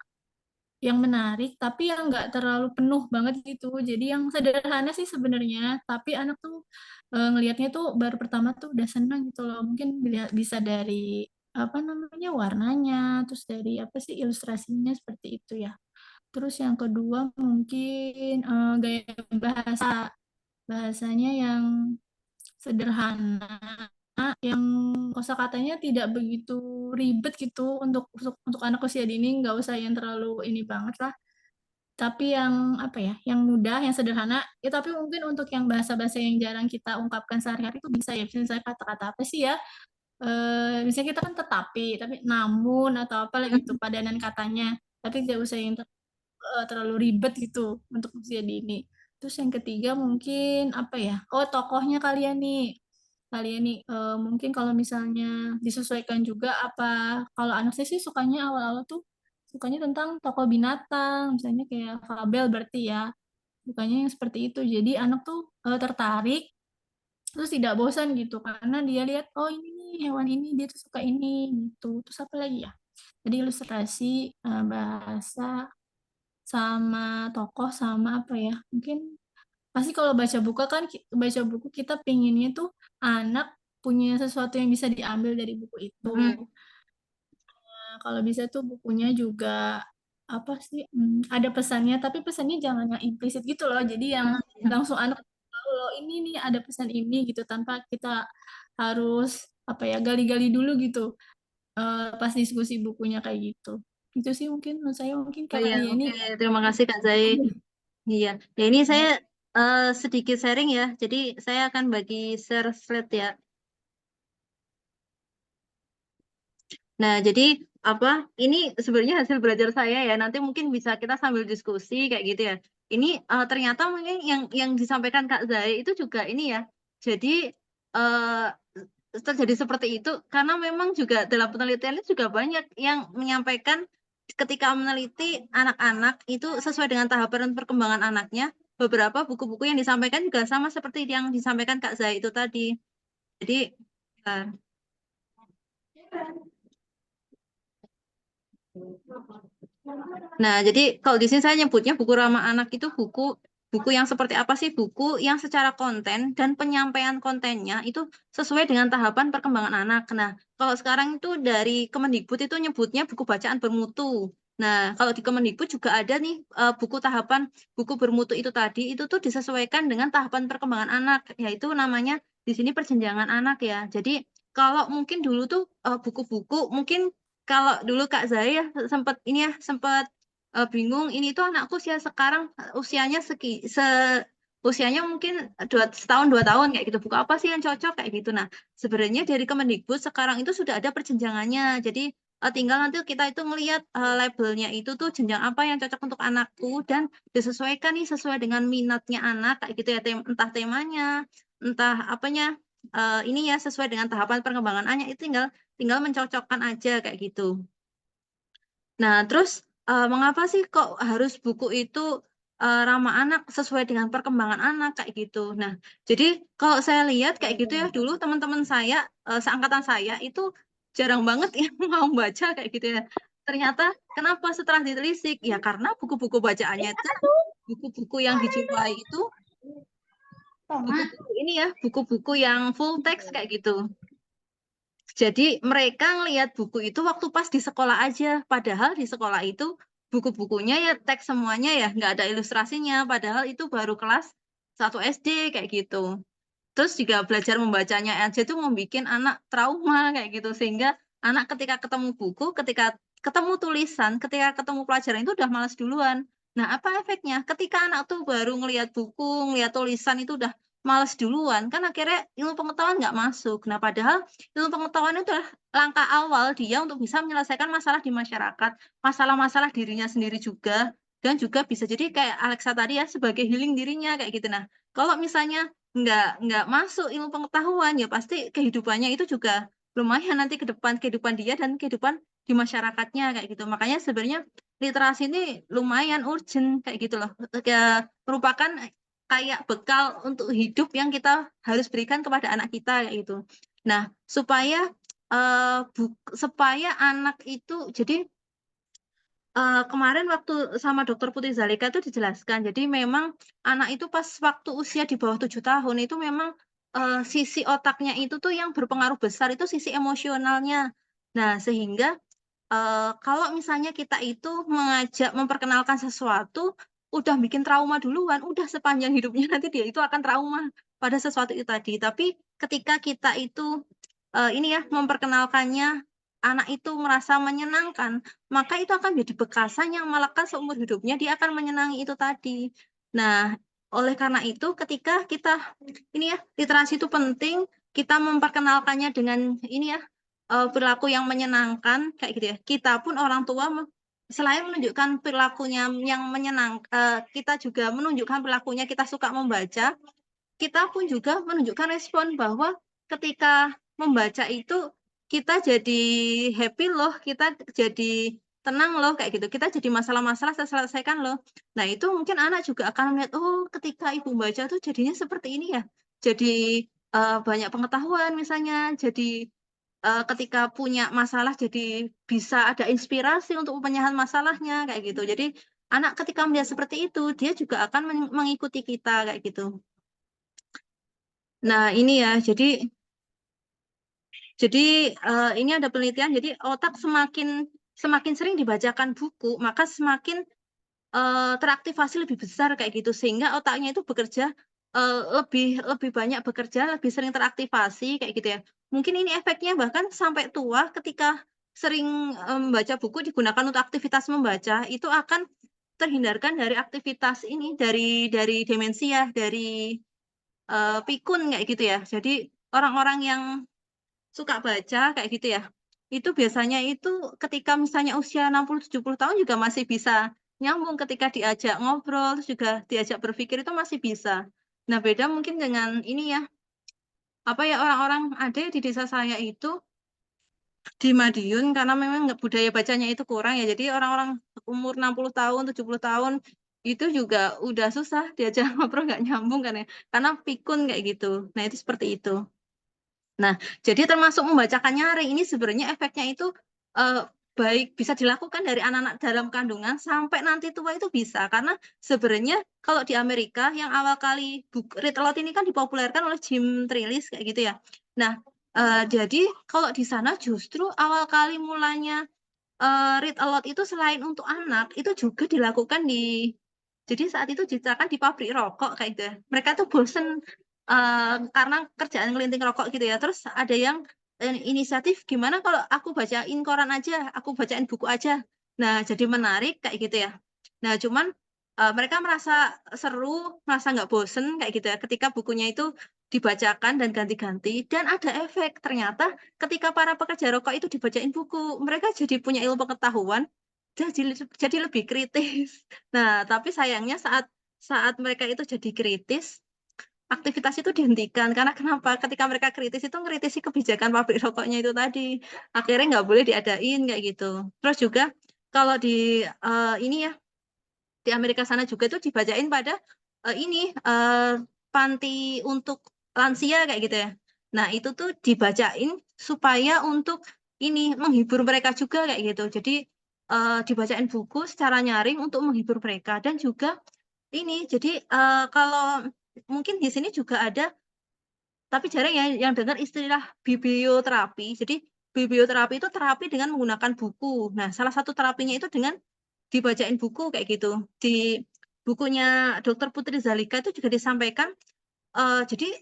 yang menarik, tapi yang nggak terlalu penuh banget gitu. Jadi yang sederhana sih sebenarnya, tapi anak tuh ngelihatnya tuh baru pertama tuh udah senang gitu loh. Mungkin bisa dari apa namanya warnanya, terus dari apa sih ilustrasinya seperti itu ya. Terus yang kedua mungkin gaya bahasanya yang sederhana, yang kosakatanya tidak begitu ribet gitu untuk anak usia dini, nggak usah yang terlalu ini banget lah. Tapi yang apa ya, yang mudah, yang sederhana, ya tapi mungkin untuk yang bahasa-bahasa yang jarang kita ungkapkan sehari-hari itu bisa ya, misalnya kata-kata apa sih ya, misalnya kita kan tapi namun atau apa lah gitu padanan katanya, tapi tidak usah yang terlalu ribet gitu untuk usia dini. Terus yang ketiga mungkin apa ya, oh tokohnya kalian nih mungkin kalau misalnya disesuaikan juga apa, kalau anak saya sih sukanya awal-awal tuh sukanya tentang tokoh binatang, misalnya kayak fabel berarti ya, sukanya yang seperti itu. Jadi anak tuh tertarik, terus tidak bosan gitu, karena dia lihat, oh ini nih hewan ini, dia tuh suka ini gitu. Terus apa lagi ya? Jadi ilustrasi, bahasa, sama tokoh, sama apa ya? Mungkin pasti kalau baca buku kita pinginnya tuh anak punya sesuatu yang bisa diambil dari buku itu. Hmm. Nah, kalau bisa tuh bukunya juga apa sih, ada pesannya, tapi pesannya jangan yang implisit gitu loh. Jadi yang langsung anak tahu loh ini nih ada pesan ini gitu, tanpa kita harus apa ya gali-gali dulu gitu pas diskusi bukunya kayak gitu. Itu sih mungkin menurut saya mungkin Oh iya, kalian ini. oke. Terima kasih Kak Zai. Iya, ya ini saya sedikit sharing ya. Jadi saya akan bagi share slide ya. Nah, jadi apa? Ini sebenarnya hasil belajar saya ya. Nanti mungkin bisa kita sambil diskusi kayak gitu ya. Ini ternyata mungkin yang disampaikan Kak Zai itu juga ini ya. Jadi terjadi seperti itu karena memang juga dalam penelitian itu juga banyak yang menyampaikan ketika meneliti anak-anak itu sesuai dengan tahapan perkembangan anaknya. Beberapa buku-buku yang disampaikan juga sama seperti yang disampaikan Kak Zai itu tadi. Jadi, eh, nah, jadi kalau di sini saya nyebutnya buku ramah anak itu buku yang seperti apa sih? Buku yang secara konten dan penyampaian kontennya itu sesuai dengan tahapan perkembangan anak. Nah, kalau sekarang itu dari Kemendikbud itu nyebutnya buku bacaan bermutu. Nah, kalau di Kemendikbud juga ada nih buku tahapan buku bermutu itu tadi itu tuh disesuaikan dengan tahapan perkembangan anak, yaitu namanya di sini perjenjangan anak ya. Jadi kalau mungkin dulu tuh buku-buku mungkin kalau dulu Kak Zaya sempat ini ya sempat bingung ini tuh anakku usia sekarang usianya usianya mungkin 2 tahun 2 tahun kayak gitu buku apa sih yang cocok kayak gitu. Nah sebenarnya dari Kemendikbud sekarang itu sudah ada perjenjangannya. Jadi tinggal nanti kita itu ngelihat labelnya itu tuh jenjang apa yang cocok untuk anakku dan disesuaikan nih sesuai dengan minatnya anak kayak gitu ya entah temanya entah apanya ini ya sesuai dengan tahapan perkembangan anak itu tinggal tinggal mencocokkan aja kayak gitu. Nah, terus mengapa sih kok harus buku itu ramah anak sesuai dengan perkembangan anak kayak gitu. Nah, jadi kalau saya lihat kayak gitu ya dulu teman-teman saya seangkatan saya itu jarang banget yang mau baca kayak gitu ya. Ternyata kenapa setelah ditelisik? Ya karena buku-buku bacaannya itu buku-buku yang dijumpai itu buku-buku ini ya, buku-buku yang full text kayak gitu. Jadi mereka ngelihat buku itu waktu pas di sekolah aja, padahal di sekolah itu buku-bukunya ya teks semuanya ya, nggak ada ilustrasinya, padahal itu baru kelas 1 SD kayak gitu. Terus juga belajar membacanya aja tuh membuat anak trauma kayak gitu, sehingga anak ketika ketemu buku, ketika ketemu tulisan, ketika ketemu pelajaran itu udah malas duluan. Nah, apa efeknya? Ketika anak tuh baru ngelihat buku, ngelihat tulisan itu udah malas duluan, kan akhirnya ilmu pengetahuan nggak masuk. Nah, padahal ilmu pengetahuan itu adalah langkah awal dia untuk bisa menyelesaikan masalah di masyarakat, masalah-masalah dirinya sendiri juga, dan juga bisa jadi kayak Alexa tadi ya, sebagai healing dirinya kayak gitu. Nah, kalau misalnya nggak masuk ilmu pengetahuan ya pasti kehidupannya itu juga lumayan nanti ke depan kehidupan dia dan kehidupan di masyarakatnya kayak gitu. Makanya sebenarnya literasi ini lumayan urgent kayak gitu loh. Merupakan kayak bekal untuk hidup yang kita harus berikan kepada anak kita kayak gitu. Nah, supaya anak itu jadi kemarin waktu sama Dokter Putri Zalika itu dijelaskan. Jadi memang anak itu pas waktu usia di bawah 7 tahun itu memang sisi otaknya itu tuh yang berpengaruh besar itu sisi emosionalnya. Nah, sehingga kalau misalnya kita itu mengajak memperkenalkan sesuatu, udah bikin trauma duluan, udah sepanjang hidupnya nanti dia itu akan trauma pada sesuatu itu tadi. Tapi ketika kita itu ini ya memperkenalkannya, anak itu merasa menyenangkan, maka itu akan menjadi bekasan yang melekat seumur hidupnya, dia akan menyenangi itu tadi. Nah, oleh karena itu ketika kita ini ya literasi itu penting, kita memperkenalkannya dengan ini ya perilaku yang menyenangkan kayak gitu ya. Kita pun orang tua selain menunjukkan perilakunya yang menyenangkan, kita juga menunjukkan perilakunya kita suka membaca, kita pun juga menunjukkan respon bahwa ketika membaca itu kita jadi happy loh, kita jadi tenang loh kayak gitu. Kita jadi masalah-masalah terselesaikan loh. Nah, itu mungkin anak juga akan melihat, oh, ketika ibu baca tuh jadinya seperti ini ya. Jadi banyak pengetahuan misalnya, jadi ketika punya masalah jadi bisa ada inspirasi untuk pemecahan masalahnya kayak gitu. Jadi anak ketika melihat seperti itu, dia juga akan mengikuti kita kayak gitu. Nah, ini ya, jadi ini ada penelitian, jadi otak semakin semakin sering dibacakan buku, maka semakin teraktivasi lebih besar kayak gitu, sehingga otaknya itu bekerja lebih banyak bekerja, lebih sering teraktivasi kayak gitu ya. Mungkin ini efeknya bahkan sampai tua ketika sering membaca buku digunakan untuk aktivitas membaca, itu akan terhindarkan dari aktivitas ini, dari demensia, dari pikun kayak gitu ya. Jadi orang-orang yang suka baca kayak gitu ya, itu biasanya itu ketika misalnya usia 60-70 tahun juga masih bisa nyambung ketika diajak ngobrol, terus juga diajak berpikir itu masih bisa. Nah, beda mungkin dengan ini ya, apa ya, orang-orang ada di desa saya itu di Madiun karena memang budaya bacanya itu kurang ya. Jadi orang-orang umur 60 tahun, 70 tahun itu juga udah susah diajak ngobrol, nggak nyambung kan ya. Karena pikun kayak gitu. Nah, itu seperti itu. Nah, jadi termasuk membacakan nyaring ini sebenarnya efeknya itu baik bisa dilakukan dari anak-anak dalam kandungan sampai nanti tua itu bisa. Karena sebenarnya kalau di Amerika yang awal kali read aloud ini kan dipopulerkan oleh Jim Trelease kayak gitu ya. Nah, jadi kalau di sana justru awal kali mulanya read aloud itu selain untuk anak itu juga dilakukan jadi saat itu diceritakan di pabrik rokok kayak gitu ya. Mereka tuh bosen karena kerjaan ngelinting rokok gitu ya. Terus ada yang inisiatif gimana kalau aku bacain koran aja, aku bacain buku aja. Nah, jadi menarik kayak gitu ya. Nah, cuman mereka merasa seru, merasa nggak bosen kayak gitu ya. Ketika bukunya itu dibacakan dan ganti-ganti dan ada efek. Ternyata ketika para pekerja rokok itu dibacain buku, mereka jadi punya ilmu pengetahuan, jadi lebih kritis. Nah, tapi sayangnya saat saat mereka itu jadi kritis, aktivitas itu dihentikan. Karena kenapa? Ketika mereka kritis itu ngkritisi kebijakan pabrik rokoknya itu tadi. Akhirnya nggak boleh diadain kayak gitu. Terus juga kalau di ini ya, di Amerika sana juga itu dibacain pada ini panti untuk lansia kayak gitu ya. Nah, itu tuh dibacain supaya untuk ini menghibur mereka juga kayak gitu. Jadi dibacain buku secara nyaring untuk menghibur mereka dan juga ini. Jadi kalau mungkin di sini juga ada tapi jarang ya yang dengar istilah biblioterapi. Jadi biblioterapi itu terapi dengan menggunakan buku. Nah, salah satu terapinya itu dengan dibacain buku kayak gitu. Di bukunya Dr. Putri Zalika itu juga disampaikan jadi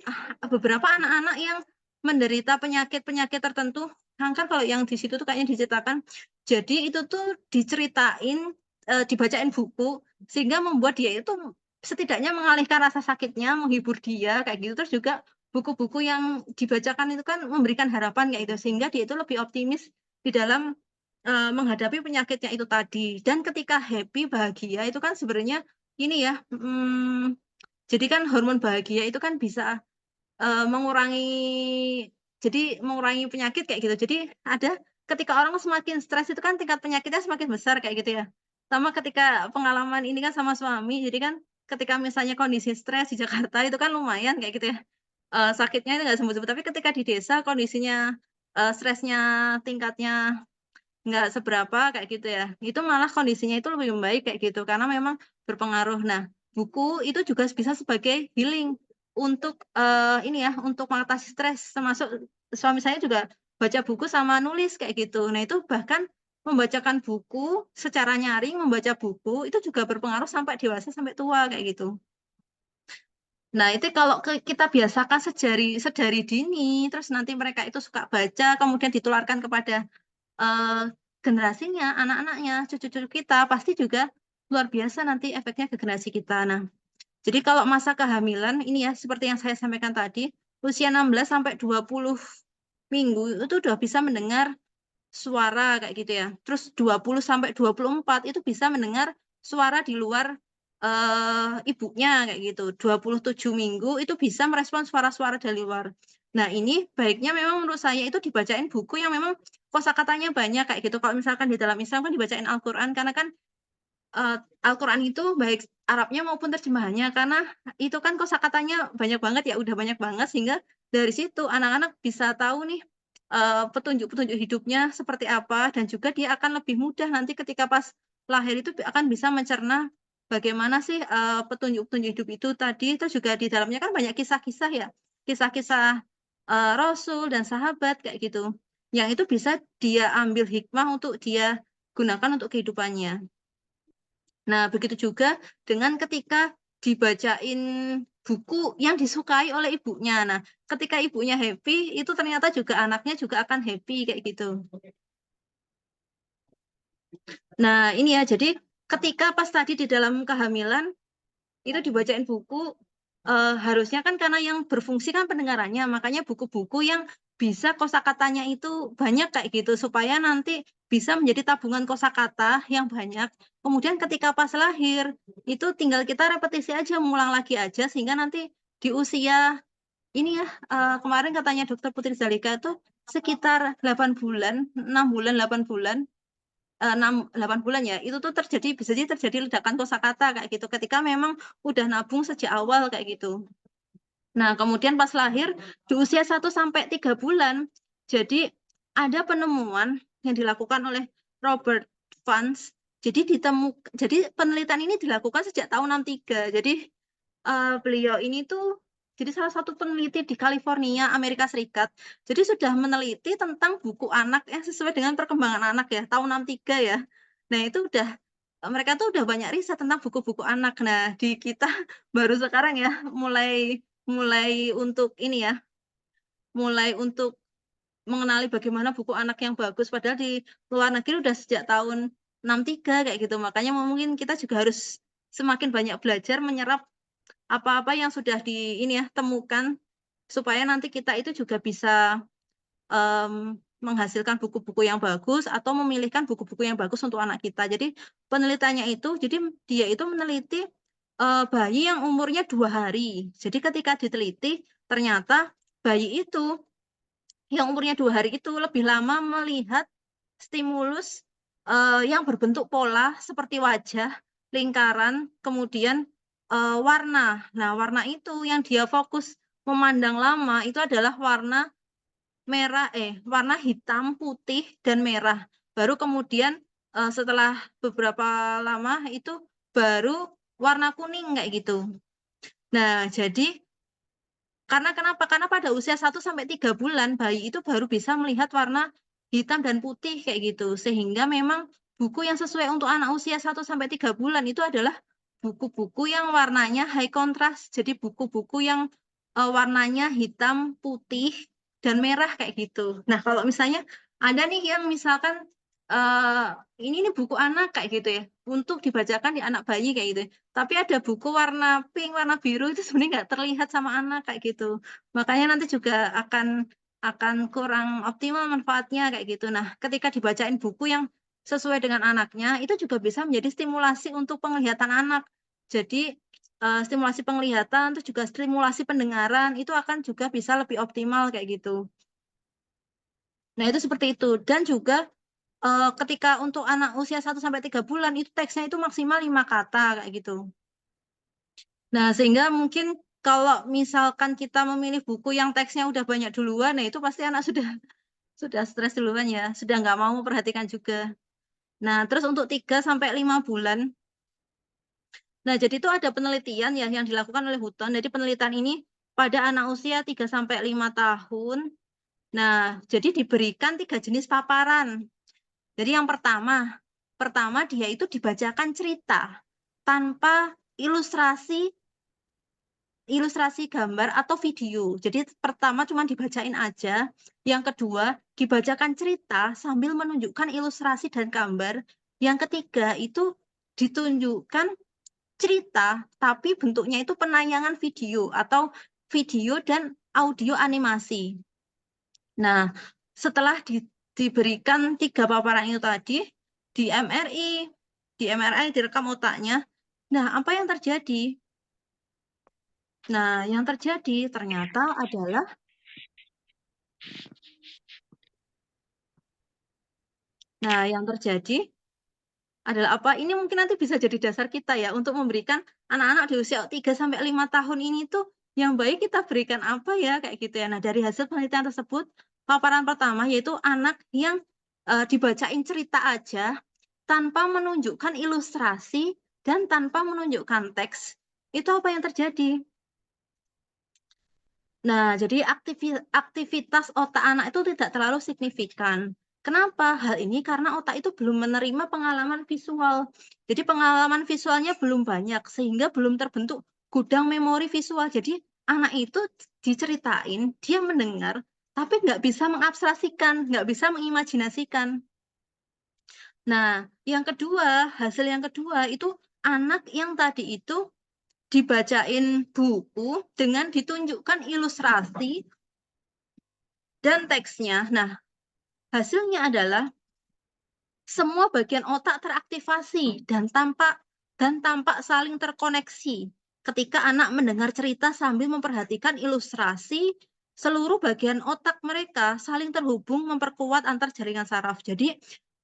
beberapa anak-anak yang menderita penyakit-penyakit tertentu, kan kalau yang di situ tuh kayaknya diceritakan. Jadi itu tuh diceritain, dibacain buku sehingga membuat dia itu setidaknya mengalihkan rasa sakitnya, menghibur dia kayak gitu. Terus juga buku-buku yang dibacakan itu kan memberikan harapan kayak gitu sehingga dia itu lebih optimis di dalam menghadapi penyakitnya itu tadi. Dan ketika happy, bahagia itu kan sebenarnya ini ya, jadi kan hormon bahagia itu kan bisa mengurangi mengurangi penyakit kayak gitu. Jadi ada ketika orang semakin stres itu kan tingkat penyakitnya semakin besar kayak gitu ya. Sama ketika pengalaman ini kan sama suami, jadi kan ketika misalnya kondisi stres di Jakarta itu kan lumayan kayak gitu ya. Sakitnya itu nggak sembuh-sembuh, tapi ketika di desa kondisinya stresnya tingkatnya nggak seberapa kayak gitu ya. Itu malah kondisinya itu lebih membaik kayak gitu karena memang berpengaruh. Nah, buku itu juga bisa sebagai healing untuk ini ya, untuk mengatasi stres. Termasuk suami saya juga baca buku sama nulis kayak gitu. Nah, itu bahkan membacakan buku secara nyaring, membaca buku itu juga berpengaruh sampai dewasa sampai tua kayak gitu. Nah, itu kalau kita biasakan sedari dini, terus nanti mereka itu suka baca, kemudian ditularkan kepada generasinya, anak-anaknya, cucu-cucu kita pasti juga luar biasa nanti efeknya ke generasi kita. Nah, jadi kalau masa kehamilan ini ya seperti yang saya sampaikan tadi, usia 16 sampai 20 minggu itu udah bisa mendengar suara kayak gitu ya. Terus 20 sampai 24 itu bisa mendengar suara di luar ibunya kayak gitu. 27 minggu itu bisa merespon suara-suara dari luar. Nah, ini baiknya memang menurut saya itu dibacain buku yang memang kosakatanya banyak kayak gitu. Kalau misalkan di dalam Islam kan dibacain Al-Qur'an karena kan Al-Qur'an itu baik Arabnya maupun terjemahannya karena itu kan kosakatanya banyak banget ya, udah banyak banget sehingga dari situ anak-anak bisa tahu nih petunjuk-petunjuk hidupnya seperti apa dan juga dia akan lebih mudah nanti ketika pas lahir itu akan bisa mencerna bagaimana sih petunjuk-petunjuk hidup itu tadi. Terus juga di dalamnya kan banyak kisah-kisah ya, kisah-kisah Rasul dan sahabat kayak gitu. Yang itu bisa dia ambil hikmah untuk dia gunakan untuk kehidupannya. Nah, begitu juga dengan ketika dibacain buku yang disukai oleh ibunya. Nah, ketika ibunya happy, itu ternyata juga anaknya juga akan happy kayak gitu. Nah, ini ya, jadi ketika pas tadi di dalam kehamilan, itu dibacain buku, harusnya kan karena yang berfungsi kan pendengarannya, makanya buku-buku yang bisa kosakatanya itu banyak kayak gitu, supaya nanti bisa menjadi tabungan kosakata yang banyak. Kemudian ketika pas lahir, itu tinggal kita repetisi aja, ngulang lagi aja, sehingga nanti di usia ini ya, kemarin katanya Dokter Putri Zalika itu sekitar 8 bulan, 6 bulan, 8 bulan, 8 bulan ya, itu tuh bisa jadi terjadi ledakan kosakata kayak gitu, ketika memang udah nabung sejak awal kayak gitu. Nah, kemudian pas lahir di usia 1 sampai 3 bulan, jadi ada penemuan yang dilakukan oleh Robert Vance. Jadi penelitian ini dilakukan sejak tahun 63. Jadi beliau ini tuh jadi salah satu peneliti di California, Amerika Serikat. Jadi sudah meneliti tentang buku anak yang sesuai dengan perkembangan anak ya, tahun 63 ya. Nah, itu mereka tuh udah banyak riset tentang buku-buku anak. Nah, di kita baru sekarang ya mulai mulai untuk ini ya, mulai untuk mengenali bagaimana buku anak yang bagus, padahal di luar negeri udah sejak tahun 63 kayak gitu. Makanya mungkin kita juga harus semakin banyak belajar menyerap apa-apa yang sudah temukan, supaya nanti kita itu juga bisa menghasilkan buku-buku yang bagus atau memilihkan buku-buku yang bagus untuk anak kita. Jadi penelitiannya itu, jadi dia itu meneliti bayi yang umurnya 2 hari. Jadi ketika diteliti, ternyata bayi itu yang umurnya 2 hari itu lebih lama melihat stimulus yang berbentuk pola seperti wajah, lingkaran, kemudian warna. Nah, warna itu yang dia fokus memandang lama itu adalah warna warna hitam, putih, dan merah. Baru kemudian setelah beberapa lama itu baru warna kuning kayak gitu. Nah, jadi kenapa? Karena pada usia 1 sampai 3 bulan bayi itu baru bisa melihat warna hitam dan putih kayak gitu. Sehingga memang buku yang sesuai untuk anak usia 1 sampai 3 bulan itu adalah buku-buku yang warnanya high contrast. Jadi buku-buku yang warnanya hitam, putih, dan merah kayak gitu. Nah, kalau misalnya ada nih yang misalkan ini nih buku anak kayak gitu ya, untuk dibacakan di anak bayi kayak gitu. Tapi ada buku warna pink, warna biru itu sebenarnya nggak terlihat sama anak kayak gitu. Makanya nanti juga akan kurang optimal manfaatnya kayak gitu. Nah, ketika dibacain buku yang sesuai dengan anaknya, itu juga bisa menjadi stimulasi untuk penglihatan anak. Jadi stimulasi penglihatan, terus juga stimulasi pendengaran, itu akan juga bisa lebih optimal kayak gitu. Nah, itu seperti itu. Dan juga ketika untuk anak usia 1 sampai 3 bulan itu teksnya itu maksimal 5 kata kayak gitu. Nah, sehingga mungkin kalau misalkan kita memilih buku yang teksnya udah banyak duluan, nah itu pasti anak sudah stres duluan ya, sudah nggak mau memperhatikan juga. Nah, terus untuk 3 sampai 5 bulan. Nah, jadi itu ada penelitian ya yang dilakukan oleh Hutton. Jadi penelitian ini pada anak usia 3 sampai 5 tahun. Nah, jadi diberikan 3 jenis paparan. Jadi yang pertama dia itu dibacakan cerita tanpa ilustrasi gambar atau video. Jadi pertama cuma dibacain aja. Yang kedua dibacakan cerita sambil menunjukkan ilustrasi dan gambar. Yang ketiga itu ditunjukkan cerita tapi bentuknya itu penayangan video atau video dan audio animasi. Nah, setelah diberikan 3 paparan itu tadi, di MRI direkam otaknya. Nah, apa yang terjadi? Nah, yang terjadi ternyata adalah apa? Ini mungkin nanti bisa jadi dasar kita ya untuk memberikan anak-anak di usia 3 sampai 5 tahun ini tuh yang baik kita berikan apa ya kayak gitu ya. Nah, dari hasil penelitian tersebut, paparan pertama yaitu anak yang dibacain cerita aja tanpa menunjukkan ilustrasi dan tanpa menunjukkan teks. Itu apa yang terjadi? Nah, jadi aktivitas otak anak itu tidak terlalu signifikan. Kenapa? Hal ini karena otak itu belum menerima pengalaman visual. Jadi pengalaman visualnya belum banyak, sehingga belum terbentuk gudang memori visual. Jadi anak itu diceritain, dia mendengar, tapi nggak bisa mengabstraksikan, nggak bisa mengimajinasikan. Nah, hasil yang kedua itu anak yang tadi itu dibacain buku dengan ditunjukkan ilustrasi dan teksnya. Nah, hasilnya adalah semua bagian otak teraktivasi dan tampak saling terkoneksi. Ketika anak mendengar cerita sambil memperhatikan ilustrasi, seluruh bagian otak mereka saling terhubung memperkuat antar jaringan saraf. Jadi,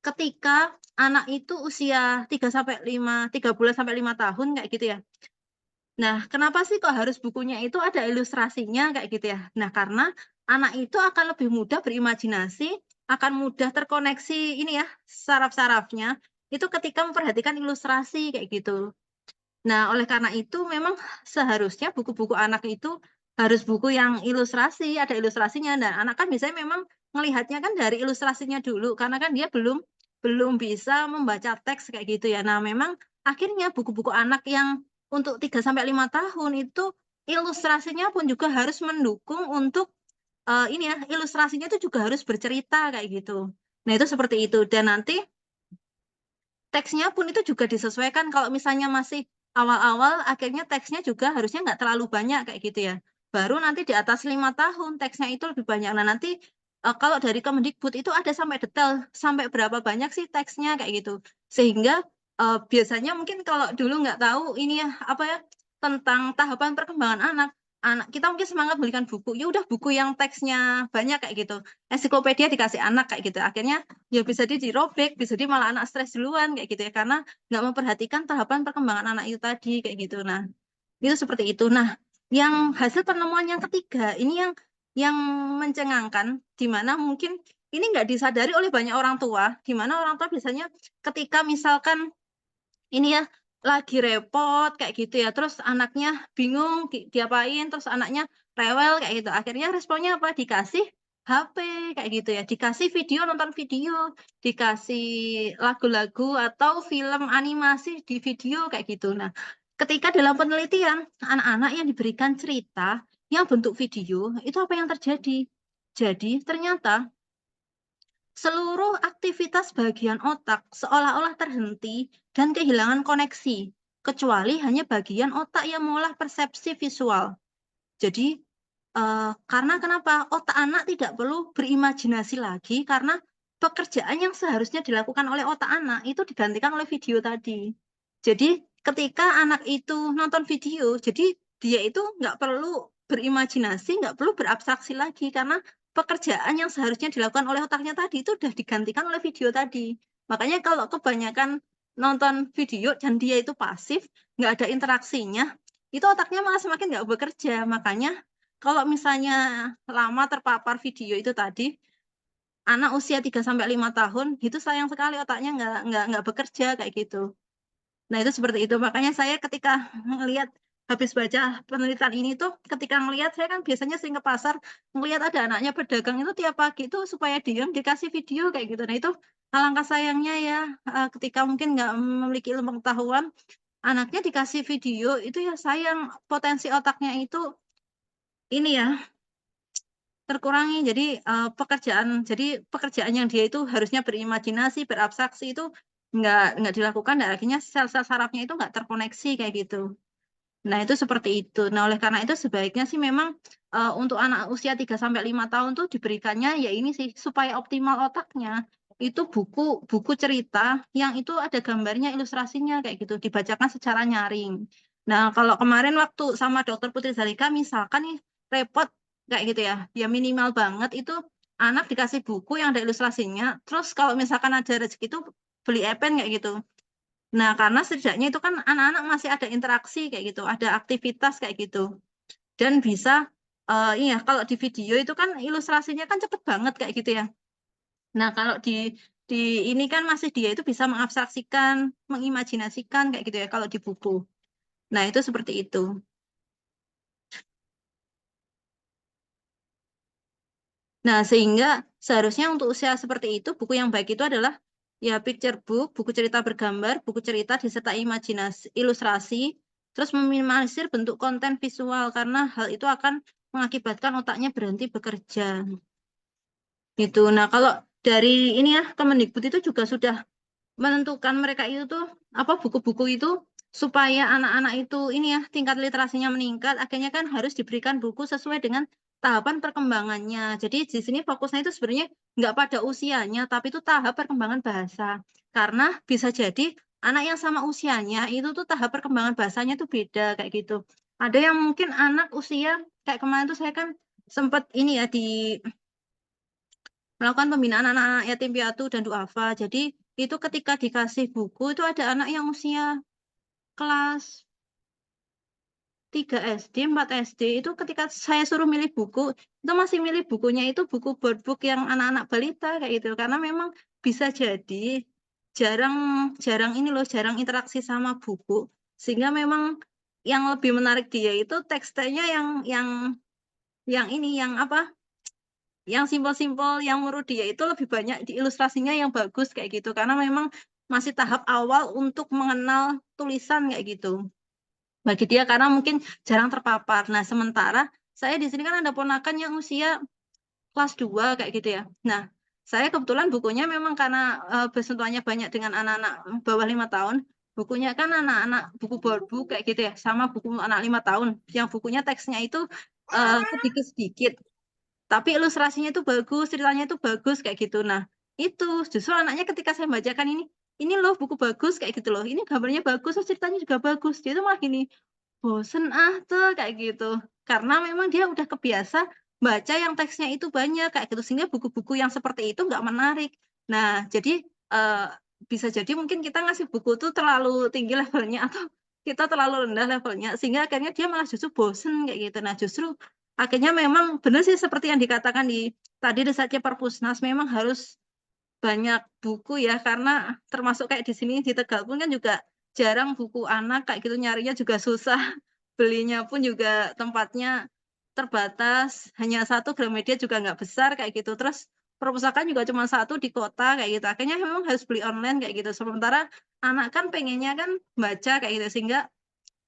ketika anak itu usia 3 bulan sampai 5 tahun kayak gitu ya. Nah, kenapa sih kok harus bukunya itu ada ilustrasinya kayak gitu ya? Nah, karena anak itu akan lebih mudah berimajinasi, akan mudah terkoneksi ini ya, saraf-sarafnya itu ketika memperhatikan ilustrasi kayak gitu. Nah, oleh karena itu memang seharusnya buku-buku anak itu harus buku yang ilustrasi, ada ilustrasinya. Dan anak kan biasanya memang melihatnya kan dari ilustrasinya dulu, karena kan dia belum bisa membaca teks kayak gitu ya. Nah, memang akhirnya buku-buku anak yang untuk 3 sampai 5 tahun itu ilustrasinya pun juga harus mendukung untuk ini ya, ilustrasinya itu juga harus bercerita kayak gitu. Nah, itu seperti itu. Dan nanti teksnya pun itu juga disesuaikan. Kalau misalnya masih awal-awal, akhirnya teksnya juga harusnya nggak terlalu banyak kayak gitu ya. Baru nanti di atas 5 tahun teksnya itu lebih banyak. Nah, nanti kalau dari Kemendikbud itu ada sampai detail, sampai berapa banyak sih teksnya kayak gitu. Sehingga biasanya mungkin kalau dulu nggak tahu ini ya, apa ya, tentang tahapan perkembangan anak, kita mungkin semangat belikan buku. Ya udah buku yang teksnya banyak kayak gitu. Ensiklopedia dikasih anak kayak gitu. Akhirnya ya bisa dia dirobek, bisa dia malah anak stres duluan kayak gitu ya, karena nggak memperhatikan tahapan perkembangan anak itu tadi kayak gitu. Nah, itu seperti itu. Nah, yang hasil penemuan yang ketiga ini yang mencengangkan, di mana mungkin ini nggak disadari oleh banyak orang tua, di mana orang tua biasanya ketika misalkan ini ya lagi repot kayak gitu ya, terus anaknya bingung diapain, terus anaknya rewel kayak gitu, akhirnya responnya apa, dikasih HP kayak gitu ya, dikasih video, nonton video, dikasih lagu-lagu atau film animasi di video kayak gitu. Nah, ketika dalam penelitian anak-anak yang diberikan cerita yang bentuk video itu apa yang terjadi, jadi ternyata seluruh aktivitas bagian otak seolah-olah terhenti dan kehilangan koneksi, kecuali hanya bagian otak yang mengolah persepsi visual. Jadi, karena kenapa? Otak anak tidak perlu berimajinasi lagi karena pekerjaan yang seharusnya dilakukan oleh otak anak itu digantikan oleh video tadi. Jadi, ketika anak itu nonton video, jadi dia itu nggak perlu berimajinasi, nggak perlu berabstraksi lagi karena pekerjaan yang seharusnya dilakukan oleh otaknya tadi itu sudah digantikan oleh video tadi. Makanya kalau kebanyakan nonton video dan dia itu pasif, nggak ada interaksinya, itu otaknya malah semakin nggak bekerja. Makanya kalau misalnya lama terpapar video itu tadi, anak usia 3 sampai 5 tahun, itu sayang sekali otaknya nggak bekerja kayak gitu. Nah, itu seperti itu. Makanya saya ketika ngelihat habis baca penelitian ini tuh, ketika ngelihat saya kan biasanya sering ke pasar, ngelihat ada anaknya pedagang itu tiap pagi itu supaya diem dikasih video kayak gitu. Nah, itu alangkah sayangnya ya, ketika mungkin nggak memiliki ilmu pengetahuan, anaknya dikasih video itu ya sayang, potensi otaknya itu ini ya terkurangi. Jadi pekerjaan yang dia itu harusnya berimajinasi, berabstraksi itu nggak dilakukan, dan akhirnya sel-sel sarafnya itu nggak terkoneksi kayak gitu. Nah, itu seperti itu. Nah, oleh karena itu sebaiknya sih memang untuk anak usia 3 sampai 5 tahun tuh diberikannya ya ini sih supaya optimal otaknya itu buku cerita yang itu ada gambarnya, ilustrasinya kayak gitu, dibacakan secara nyaring. Nah, kalau kemarin waktu sama Dokter Putri Zalika misalkan nih repot kayak gitu ya, ya minimal banget itu anak dikasih buku yang ada ilustrasinya, terus kalau misalkan ada rezeki itu beli e-pen kayak gitu. Nah, karena setidaknya itu kan anak-anak masih ada interaksi kayak gitu, ada aktivitas kayak gitu. Dan bisa, iya kalau di video itu kan ilustrasinya kan cepet banget kayak gitu ya. Nah, kalau di ini kan masih dia itu bisa mengabstraksikan, mengimajinasikan kayak gitu ya kalau di buku. Nah, itu seperti itu. Nah, sehingga seharusnya untuk usia seperti itu, buku yang baik itu adalah ya picture book, buku cerita bergambar, buku cerita disertai imajinasi, ilustrasi, terus meminimalisir bentuk konten visual karena hal itu akan mengakibatkan otaknya berhenti bekerja. Gitu. Nah, kalau dari ini ya, Kemendikbud itu juga sudah menentukan mereka itu tuh apa buku-buku itu supaya anak-anak itu ini ya tingkat literasinya meningkat, akhirnya kan harus diberikan buku sesuai dengan tahapan perkembangannya. Jadi di sini fokusnya itu sebenarnya nggak pada usianya, tapi itu tahap perkembangan bahasa. Karena bisa jadi anak yang sama usianya itu tuh tahap perkembangan bahasanya tuh beda kayak gitu. Ada yang mungkin anak usia kayak kemarin tuh saya kan sempat ini ya melakukan pembinaan anak-anak yatim piatu dan duafa. Jadi itu ketika dikasih buku itu ada anak yang usia kelas 3 SD, 4 SD itu ketika saya suruh milih buku, itu masih milih bukunya itu buku board book yang anak-anak balita kayak gitu. Karena memang bisa jadi jarang jarang ini loh, jarang interaksi sama buku. Sehingga memang yang lebih menarik dia itu teksturnya yang ini yang apa? Yang simpel-simpel yang menurut dia itu lebih banyak di ilustrasinya yang bagus kayak gitu karena memang masih tahap awal untuk mengenal tulisan kayak gitu bagi dia karena mungkin jarang terpapar. Nah, sementara saya di sini kan ada ponakan yang usia kelas 2 kayak gitu ya. Nah, saya kebetulan bukunya memang karena bersentuhannya banyak dengan anak-anak bawah 5 tahun, bukunya kan anak-anak buku board book kayak gitu ya, sama buku anak 5 tahun, yang bukunya teksnya itu sedikit-sedikit. Tapi ilustrasinya itu bagus, ceritanya itu bagus kayak gitu. Nah, itu justru anaknya ketika saya bacakan ini loh buku bagus kayak gitu loh. Ini gambarnya bagus, terus ceritanya juga bagus. Dia tuh malah gini, bosen ah tuh kayak gitu. Karena memang dia udah kebiasa baca yang teksnya itu banyak kayak gitu sehingga buku-buku yang seperti itu nggak menarik. Nah, jadi eh, bisa jadi mungkin kita ngasih buku tuh terlalu tinggi levelnya atau kita terlalu rendah levelnya sehingga akhirnya dia malah justru bosen kayak gitu. Nah, justru akhirnya memang benar sih seperti yang dikatakan tadi research Perpusnas memang harus banyak buku ya karena termasuk kayak di sini di Tegal pun kan juga jarang buku anak kayak gitu nyarinya juga susah belinya pun juga tempatnya terbatas hanya satu Gramedia juga nggak besar kayak gitu terus perpustakaan juga cuma satu di kota kayak gitu akhirnya memang harus beli online kayak gitu sementara anak kan pengennya kan baca kayak gitu sehingga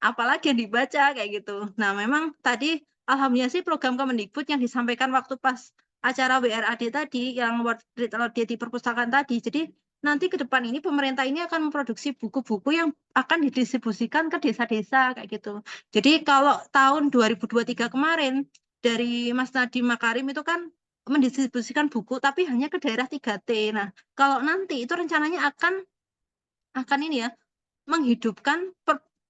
apalagi yang dibaca kayak gitu. Nah, memang tadi alhamdulillah sih program Kemendikbud yang disampaikan waktu pas acara WRAD tadi yang World Read Aloud Day di perpustakaan tadi. Jadi nanti ke depan ini pemerintah ini akan memproduksi buku-buku yang akan didistribusikan ke desa-desa kayak gitu. Jadi kalau tahun 2023 kemarin dari Mas Nadiem Makarim itu kan mendistribusikan buku tapi hanya ke daerah 3T. Nah, kalau nanti itu rencananya akan ini ya menghidupkan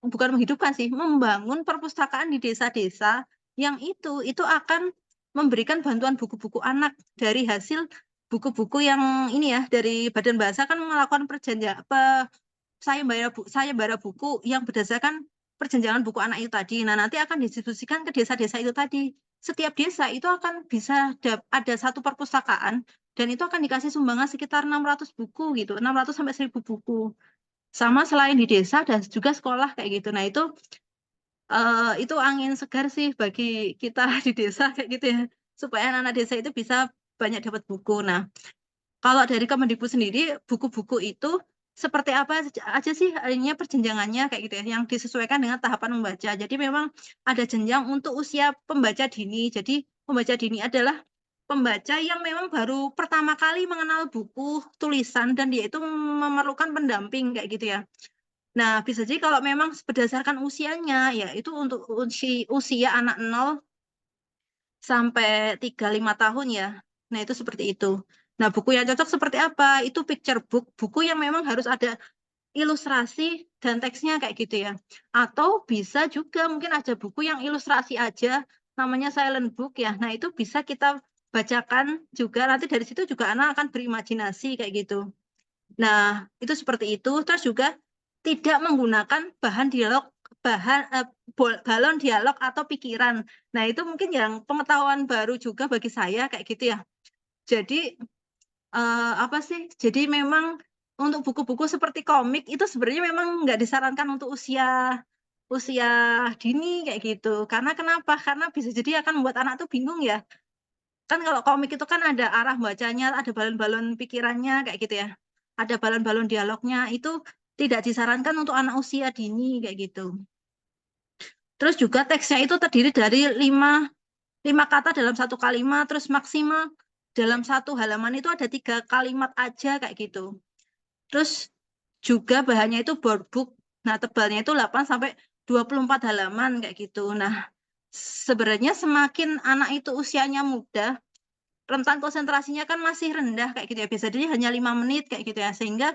bukan menghidupkan sih, membangun perpustakaan di desa-desa yang itu akan memberikan bantuan buku-buku anak dari hasil buku-buku yang ini ya dari Badan Bahasa kan melakukan sayembara buku yang berdasarkan perjanjian buku anak itu tadi. Nah, nanti akan didistribusikan ke desa-desa itu tadi. Setiap desa itu akan bisa ada satu perpustakaan dan itu akan dikasih sumbangan sekitar 600 buku gitu, 600 sampai 1000 buku. Sama selain di desa dan juga sekolah kayak gitu. Nah, itu angin segar sih bagi kita di desa kayak gitu ya. Supaya anak-anak desa itu bisa banyak dapat buku. Nah, kalau dari Kemendikbud sendiri, buku-buku itu seperti apa aja sih akhirnya perjenjangannya kayak gitu ya, yang disesuaikan dengan tahapan membaca. Jadi memang ada jenjang untuk usia pembaca dini. Jadi pembaca dini adalah pembaca yang memang baru pertama kali mengenal buku tulisan dan dia itu memerlukan pendamping kayak gitu ya. Nah, bisa jadi kalau memang berdasarkan usianya, ya itu untuk usia anak 0 sampai 3-5 tahun ya. Nah, itu seperti itu. Nah, buku yang cocok seperti apa? Itu picture book, buku yang memang harus ada ilustrasi dan teksnya kayak gitu ya. Atau bisa juga mungkin ada buku yang ilustrasi aja, namanya silent book ya. Nah, itu bisa kita bacakan juga, nanti dari situ juga anak akan berimajinasi kayak gitu. Nah, itu seperti itu. Terus juga tidak menggunakan balon dialog atau pikiran. Nah, itu mungkin yang pengetahuan baru juga bagi saya kayak gitu ya. Jadi apa sih? Jadi memang untuk buku-buku seperti komik itu sebenarnya memang nggak disarankan untuk usia usia dini kayak gitu. Karena kenapa? Karena bisa jadi akan membuat anak tuh bingung ya. Kan kalau komik itu kan ada arah bacanya, ada balon-balon pikirannya kayak gitu ya. Ada balon-balon dialognya, itu tidak disarankan untuk anak usia dini kayak gitu. Terus juga teksnya itu terdiri dari 5 kata dalam satu kalimat, terus maksimal dalam satu halaman itu ada 3 kalimat aja kayak gitu. Terus juga bahannya itu board book. Nah, tebalnya itu 8 sampai 24 halaman kayak gitu. Nah, sebenarnya semakin anak itu usianya muda, rentan konsentrasinya kan masih rendah kayak gitu ya. Bisa jadi hanya 5 menit kayak gitu ya. Sehingga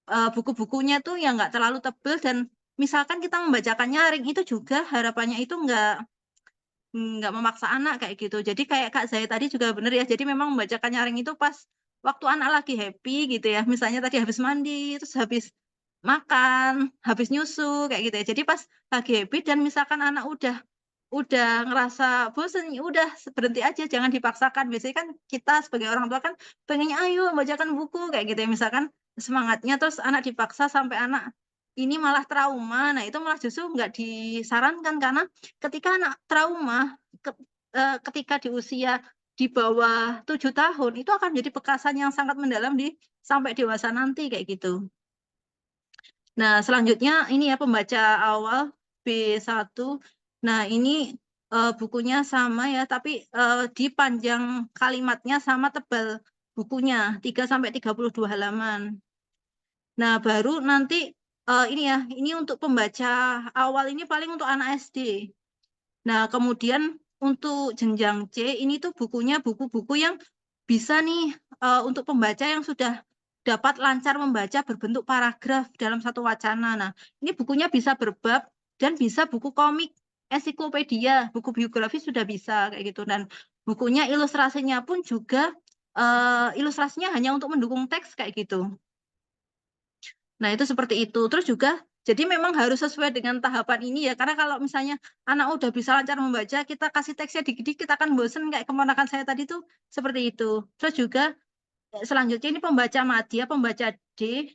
buku-bukunya tuh ya nggak terlalu tebal, dan misalkan kita membacakan nyaring itu juga harapannya itu nggak memaksa anak kayak gitu. Jadi kayak Kak Zaya tadi juga bener ya. Jadi memang membacakan nyaring itu pas waktu anak lagi happy gitu ya. Misalnya tadi habis mandi, terus habis makan, habis nyusu kayak gitu ya. Jadi pas lagi happy dan misalkan anak udah ngerasa bosen, ya udah berhenti aja, jangan dipaksakan. Biasanya kan kita sebagai orang tua kan pengennya ayo bacakan buku kayak gitu ya. Misalkan semangatnya, terus anak dipaksa sampai anak ini malah trauma. Nah, itu malah justru nggak disarankan, karena ketika anak trauma, ketika di usia di bawah 7 tahun, itu akan menjadi bekasan yang sangat mendalam di sampai dewasa nanti kayak gitu. Nah, selanjutnya ini ya pembaca awal B1. Nah, ini bukunya sama ya, tapi di panjang kalimatnya sama tebal bukunya 3 sampai 32 halaman. Nah, baru nanti ini ya, ini untuk pembaca awal ini paling untuk anak SD. Nah, kemudian untuk jenjang C ini tuh bukunya buku-buku yang bisa nih untuk pembaca yang sudah dapat lancar membaca berbentuk paragraf dalam satu wacana. Nah, ini bukunya bisa berbab dan bisa buku komik, ensiklopedia, buku biografi sudah bisa kayak gitu. Dan bukunya ilustrasinya pun juga ilustrasinya hanya untuk mendukung teks kayak gitu. Nah, itu seperti itu. Terus juga, jadi memang harus sesuai dengan tahapan ini ya. Karena kalau misalnya anak udah bisa lancar membaca, kita kasih teksnya dikit-dikit akan bosen kayak keponakan saya tadi tuh seperti itu. Terus juga selanjutnya ini pembaca madya, pembaca D,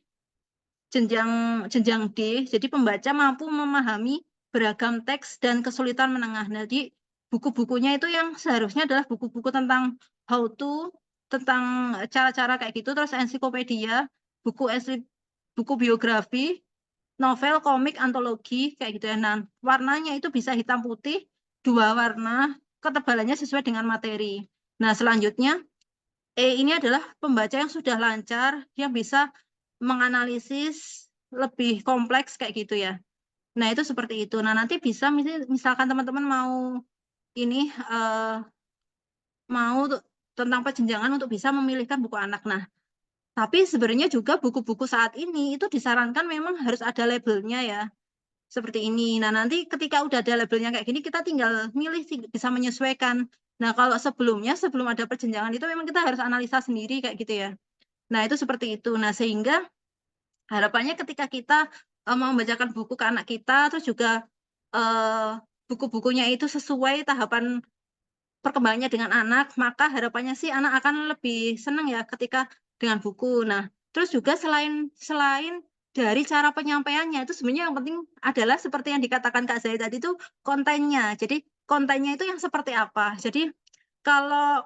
jenjang jenjang D. Jadi pembaca mampu memahami beragam teks dan kesulitan menengah. Jadi buku-bukunya itu yang seharusnya adalah buku-buku tentang how to, tentang cara-cara kayak gitu, terus ensiklopedia, buku biografi, novel, komik, antologi kayak gitu ya. Nah, warnanya itu bisa hitam putih, 2 warna, ketebalannya sesuai dengan materi. Nah, selanjutnya ini adalah pembaca yang sudah lancar, yang bisa menganalisis lebih kompleks kayak gitu ya. Nah, itu seperti itu. Nah, nanti bisa misalkan teman-teman mau ini mau tentang penjenjangan untuk bisa memilihkan buku anak. Nah, tapi sebenarnya juga buku-buku saat ini itu disarankan memang harus ada labelnya ya. Seperti ini. Nah, nanti ketika udah ada labelnya kayak gini, kita tinggal milih bisa menyesuaikan. Nah, kalau sebelumnya, sebelum ada perjenjangan itu memang kita harus analisa sendiri kayak gitu ya. Nah, itu seperti itu. Nah, sehingga harapannya ketika kita mau membacakan buku ke anak kita, terus juga buku-bukunya itu sesuai tahapan perkembangannya dengan anak, maka harapannya sih anak akan lebih senang ya ketika dengan buku. Nah, terus juga selain dari cara penyampaiannya itu sebenarnya yang penting adalah seperti yang dikatakan Kak Zai tadi itu kontennya. Jadi kontennya itu yang seperti apa. Jadi kalau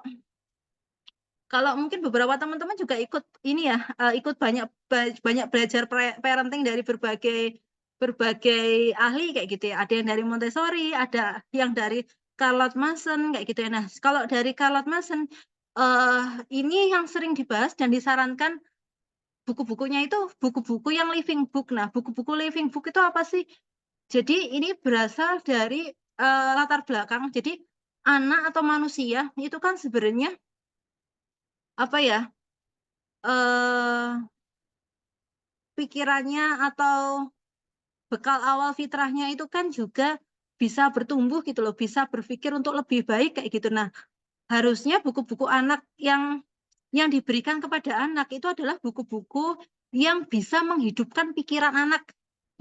mungkin beberapa teman-teman juga ikut ini ya, ikut banyak belajar parenting dari berbagai ahli kayak gitu ya. Ada yang dari Montessori, ada yang dari Charlotte Mason kayak gitu ya. Nah, kalau dari Charlotte Mason ini yang sering dibahas dan disarankan buku-bukunya itu buku-buku yang living book. Nah, buku-buku living book itu apa sih? Jadi ini berasal dari latar belakang. Jadi anak atau manusia itu kan sebenarnya apa ya? Pikirannya atau bekal awal fitrahnya itu kan juga bisa bertumbuh gitu loh, bisa berpikir untuk lebih baik kayak gitu. Nah, harusnya buku-buku anak yang diberikan kepada anak itu adalah buku-buku yang bisa menghidupkan pikiran anak,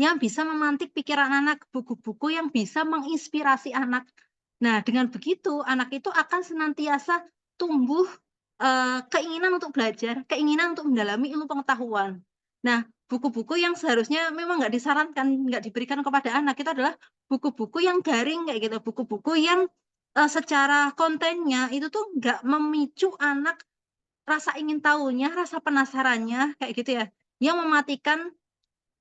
yang bisa memantik pikiran anak, buku-buku yang bisa menginspirasi anak. Nah, dengan begitu anak itu akan senantiasa tumbuh keinginan untuk belajar, keinginan untuk mendalami ilmu pengetahuan. Nah, buku-buku yang seharusnya memang nggak disarankan, nggak diberikan kepada anak itu adalah buku-buku yang garing kayak gitu, buku-buku yang secara kontennya itu tuh nggak memicu anak rasa ingin tahunya, rasa penasarannya kayak gitu ya, yang mematikan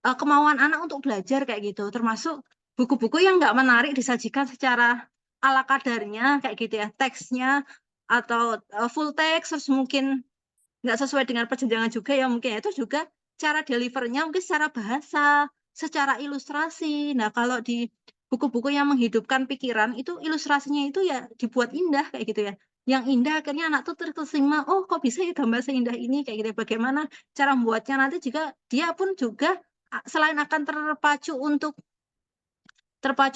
kemauan anak untuk belajar kayak gitu. Termasuk buku-buku yang nggak menarik disajikan secara ala kadarnya kayak gitu ya, teksnya atau full text, terus mungkin nggak sesuai dengan perjenjangan juga ya, mungkin itu juga cara delivernya mungkin secara bahasa, secara ilustrasi. Nah, kalau di buku-buku yang menghidupkan pikiran itu ilustrasinya itu ya dibuat indah kayak gitu ya. Yang indah akhirnya anak tuh terkesima, oh kok bisa ya gambar seindah ini kayak gitu ya. Bagaimana cara membuatnya nanti juga dia pun juga selain akan terpacu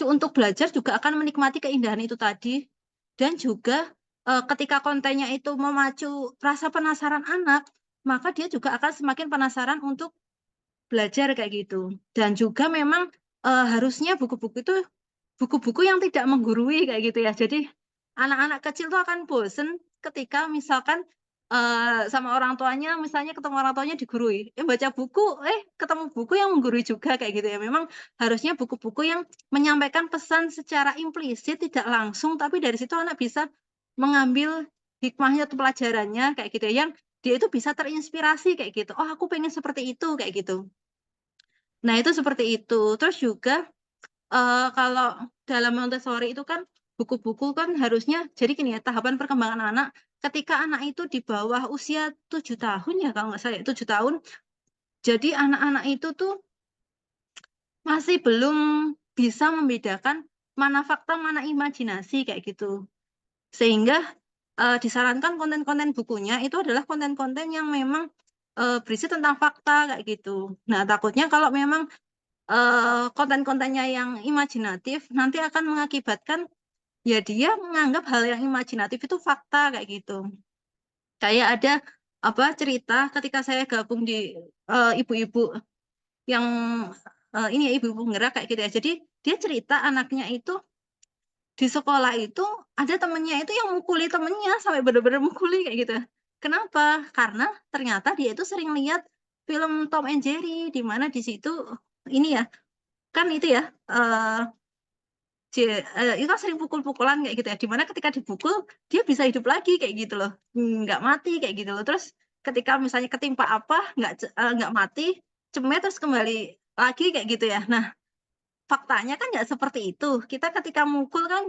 untuk belajar juga akan menikmati keindahan itu tadi. Dan juga ketika kontennya itu memacu rasa penasaran anak, maka dia juga akan semakin penasaran untuk belajar kayak gitu. Dan juga memang harusnya buku-buku itu buku-buku yang tidak menggurui kayak gitu ya. Jadi anak-anak kecil tuh akan bosen ketika misalkan sama orang tuanya, misalnya ketemu orang tuanya digurui. Baca buku, ketemu buku yang menggurui juga kayak gitu ya. Memang harusnya buku-buku yang menyampaikan pesan secara implisit, tidak langsung, tapi dari situ anak bisa mengambil hikmahnya atau pelajarannya kayak gitu ya. Yang dia itu bisa terinspirasi kayak gitu. Oh, aku pengen seperti itu kayak gitu. Nah, itu seperti itu. Terus juga kalau dalam Montessori itu kan buku-buku kan harusnya jadi gini ya, tahapan perkembangan anak ketika anak itu di bawah usia 7 tahun ya, kalau nggak salah 7 tahun, jadi anak-anak itu tuh masih belum bisa membedakan mana fakta mana imajinasi kayak gitu, sehingga disarankan konten-konten bukunya itu adalah konten-konten yang memang berisi tentang fakta kayak gitu. Nah, takutnya kalau memang konten-kontennya yang imajinatif nanti akan mengakibatkan ya dia menganggap hal yang imajinatif itu fakta kayak gitu. Kayak ada apa cerita ketika saya gabung di ibu-ibu yang ini ya, ibu-ibu penggerak kayak gitu ya. Jadi dia cerita anaknya itu di sekolah itu ada temennya itu yang mukuli temennya sampai benar-benar mukuli kayak gitu. Kenapa? Karena ternyata dia itu sering lihat film Tom and Jerry di mana di situ ini ya kan itu ya itu kan sering pukul-pukulan kayak gitu ya. Dimana ketika dipukul dia bisa hidup lagi kayak gitu loh, nggak mati kayak gitu loh. Terus ketika misalnya ketimpa apa nggak mati, cemет terus kembali lagi kayak gitu ya. Nah, faktanya kan nggak seperti itu. Kita ketika mukul kan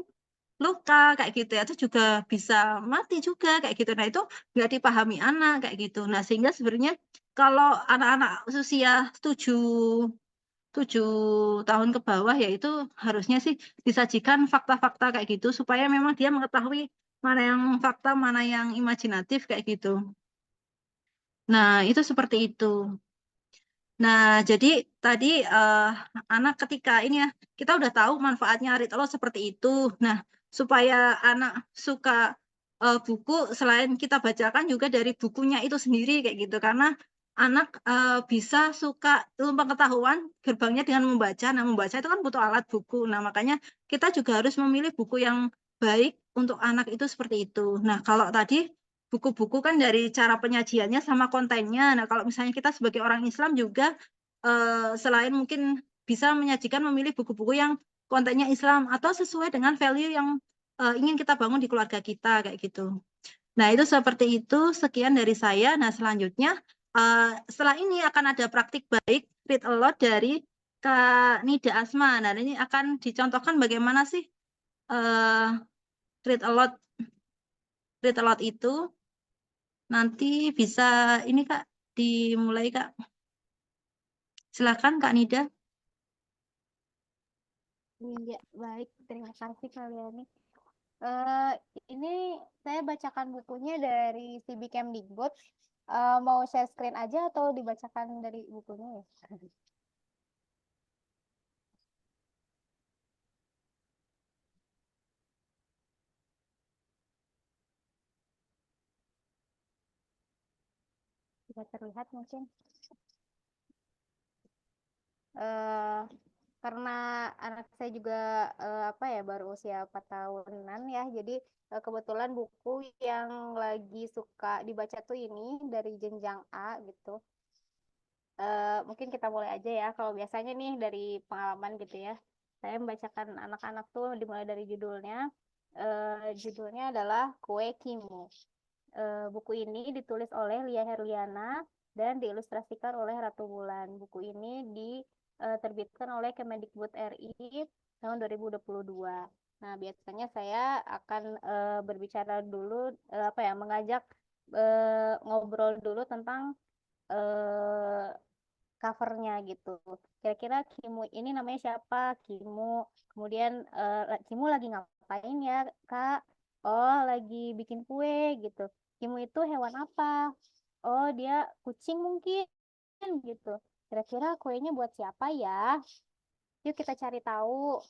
luka kayak gitu ya, itu juga bisa mati juga kayak gitu. Nah, itu nggak dipahami anak kayak gitu. Nah, sehingga sebenarnya kalau anak-anak usia 7 tahun ke bawah ya itu harusnya sih disajikan fakta-fakta kayak gitu supaya memang dia mengetahui mana yang fakta, mana yang imajinatif kayak gitu. Nah, itu seperti itu. Nah, jadi tadi anak ketika ini ya, kita udah tahu manfaatnya read aloud seperti itu. Nah, supaya anak suka buku, selain kita bacakan juga dari bukunya itu sendiri kayak gitu. Karena anak bisa suka ilmu pengetahuan gerbangnya dengan membaca. Nah, membaca itu kan butuh alat buku. Nah, makanya kita juga harus memilih buku yang baik untuk anak itu seperti itu. Nah, kalau tadi buku-buku kan dari cara penyajiannya sama kontennya. Nah, kalau misalnya kita sebagai orang Islam juga selain mungkin bisa menyajikan memilih buku-buku yang kontennya Islam atau sesuai dengan value yang ingin kita bangun di keluarga kita kayak gitu. Nah, itu seperti itu. Sekian dari saya. Nah, selanjutnya setelah ini akan ada praktik baik read aloud dari Kak Nida Asma. Nah, ini akan dicontohkan bagaimana sih read aloud itu. Nanti bisa ini Kak, dimulai Kak. Silakan Kak Nida. Iya, baik. Terima kasih kalian nih. Eh, ini saya bacakan bukunya dari CB Kemdikbud. Mau share screen aja atau dibacakan dari bukunya ya? Tidak terlihat mungkin. Eh, karena anak saya juga apa ya baru usia 4 tahunan ya, jadi kebetulan buku yang lagi suka dibaca tuh ini dari jenjang A gitu. Mungkin kita mulai aja ya. Kalau biasanya nih dari pengalaman gitu ya, saya membacakan anak-anak tuh dimulai dari judulnya. Judulnya adalah Kue Kimu. Buku ini ditulis oleh Lia Herliana dan diilustrasikan oleh Ratu Wulan. Buku ini diterbitkan oleh Kemendikbud RI tahun 2022. Nah, biasanya saya akan berbicara dulu, mengajak ngobrol dulu tentang covernya gitu. Kira-kira Kimu ini namanya siapa? Kimu. Kemudian Kimu lagi ngapain ya, Kak? Oh, lagi bikin kue gitu. Kimu itu hewan apa? Oh, dia kucing mungkin gitu. Kira-kira kuenya buat siapa ya? Yuk kita cari tahu.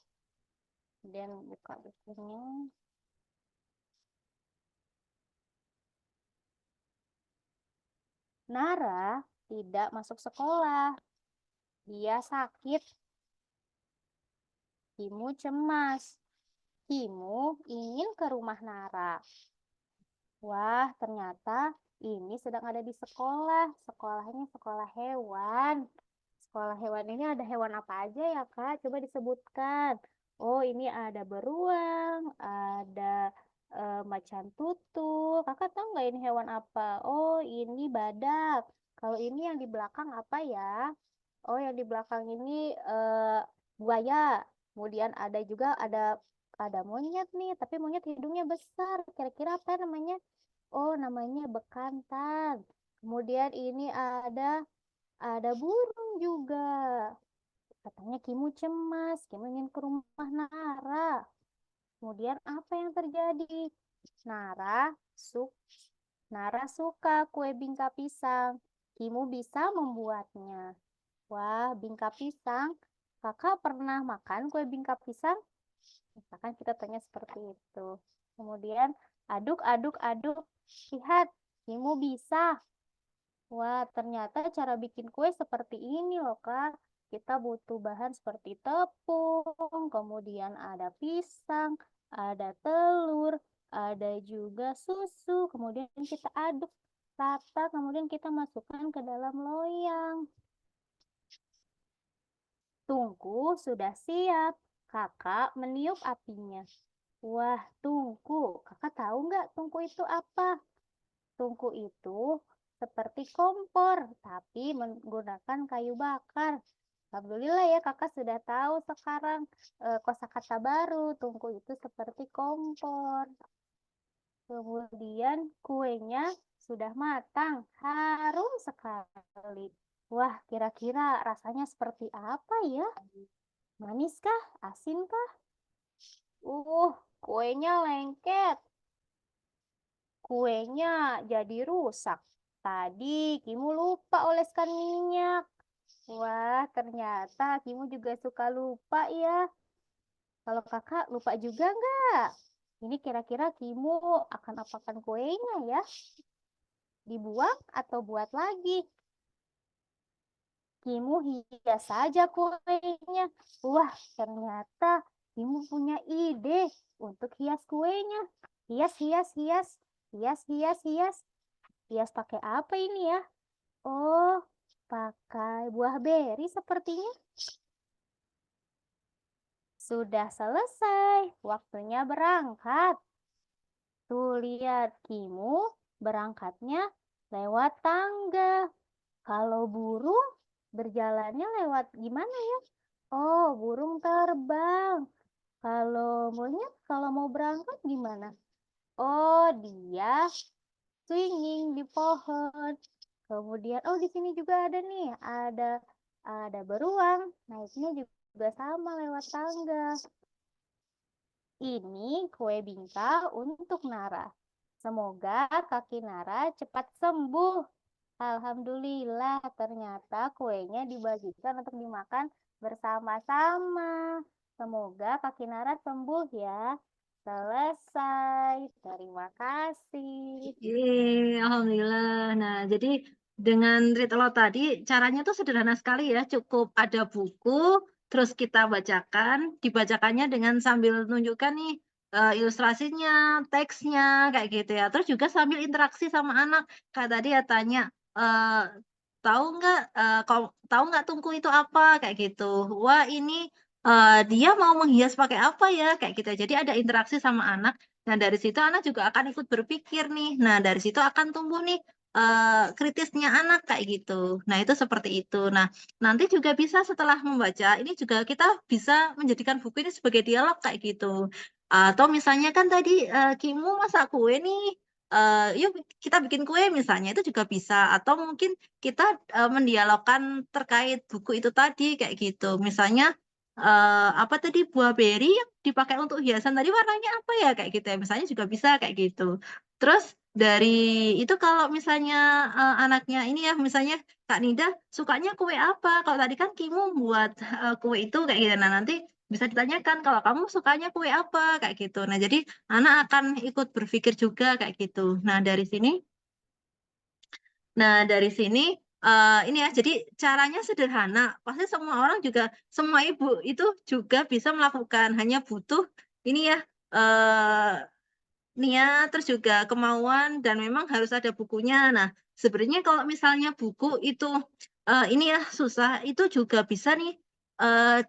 Dan buka bukunya. Nara tidak masuk sekolah. Dia sakit. Kimu cemas. Kimu ingin ke rumah Nara. Wah, ternyata ini sedang ada di sekolah. Sekolahnya sekolah hewan. Sekolah hewan ini ada hewan apa aja ya, Kak? Coba disebutkan. Oh, ini ada beruang, ada macan tutul. Kakak tahu nggak ini hewan apa? Oh, ini badak. Kalau ini yang di belakang apa ya? Oh, yang di belakang ini buaya. Kemudian ada juga ada monyet nih, tapi monyet hidungnya besar. Kira-kira apa namanya? Oh, namanya bekantan. Kemudian ini ada burung juga. Katanya Kimu cemas, Kimu ingin ke rumah Nara. Kemudian apa yang terjadi? Nara suk Nara suka kue bingka pisang. Kimu bisa membuatnya. Wah, bingka pisang. Kakak pernah makan kue bingka pisang? Misalkan kita tanya seperti itu. Kemudian aduk, aduk, aduk. Lihat, Kimu bisa. Wah, ternyata cara bikin kue seperti ini loh, Kak. Kita butuh bahan seperti tepung, kemudian ada pisang, ada telur, ada juga susu. Kemudian kita aduk rata, kemudian kita masukkan ke dalam loyang. Tungku sudah siap. Kakak meniup apinya. Wah, tungku. Kakak tahu nggak tungku itu apa? Tungku itu seperti kompor, tapi menggunakan kayu bakar. Alhamdulillah ya, kakak sudah tahu sekarang kosakata baru. Tungku itu seperti kompor. Kemudian kuenya sudah matang, harum sekali. Wah, kira-kira rasanya seperti apa ya? Manis kah? Asin kah? Kuenya lengket. Kuenya jadi rusak. Tadi Kimu lupa oleskan minyak. Wah, ternyata Kimu juga suka lupa ya. Kalau kakak lupa juga nggak? Ini kira-kira Kimu akan apakan kuenya ya? Dibuang atau buat lagi? Kimu hias saja kuenya. Wah, ternyata Kimu punya ide untuk hias kuenya. Hias, hias, hias. Hias, hias, hias. Hias pakai apa ini ya? Oh, pakai buah beri sepertinya. Sudah selesai. Waktunya berangkat. Tuh lihat, Kimu berangkatnya lewat tangga. Kalau burung berjalannya lewat gimana ya? Oh, burung terbang. Kalau monyet kalau mau berangkat gimana? Oh, dia swinging di pohon. Kemudian, oh di sini juga ada nih, ada beruang. Naiknya juga sama lewat tangga. Ini kue bingka untuk Nara. Semoga kaki Nara cepat sembuh. Alhamdulillah, ternyata kuenya dibagikan untuk dimakan bersama-sama. Semoga kaki Nara sembuh ya. Selesai. Terima kasih. Yeay, alhamdulillah. Nah, jadi dengan read aloud tadi caranya tuh sederhana sekali ya. Cukup ada buku, terus kita bacakan, dibacakannya dengan sambil nunjukkan nih ilustrasinya, teksnya kayak gitu ya. Terus juga sambil interaksi sama anak. Kayak tadi ya tanya, tahu nggak tungku itu apa kayak gitu. Wah, ini dia mau menghias pakai apa ya kayak gitu. Jadi ada interaksi sama anak. Nah, dari situ anak juga akan ikut berpikir nih. Nah, dari situ akan tumbuh nih kritisnya anak kayak gitu. Nah, itu seperti itu. Nah, nanti juga bisa setelah membaca, ini juga kita bisa menjadikan buku ini sebagai dialog kayak gitu. Atau misalnya kan tadi Kimu masak kue nih, yuk kita bikin kue misalnya, itu juga bisa. Atau mungkin kita mendialogkan terkait buku itu tadi kayak gitu. Misalnya apa tadi buah beri yang dipakai untuk hiasan tadi warnanya apa ya kayak gitu ya. Misalnya juga bisa kayak gitu. Terus dari itu kalau misalnya anaknya ini ya, misalnya Kak Nida sukanya kue apa? Kalau tadi kan Kimu buat kue itu kayak gitu. Nah, nanti bisa ditanyakan kalau kamu sukanya kue apa kayak gitu. Nah, jadi anak akan ikut berpikir juga kayak gitu. Dari sini ini ya, jadi caranya sederhana. Pasti semua orang juga, semua ibu itu juga bisa melakukan. Hanya butuh ini ya, niat, terus juga kemauan, dan memang harus ada bukunya. Nah, sebenarnya kalau misalnya buku itu ini ya susah, itu juga bisa nih.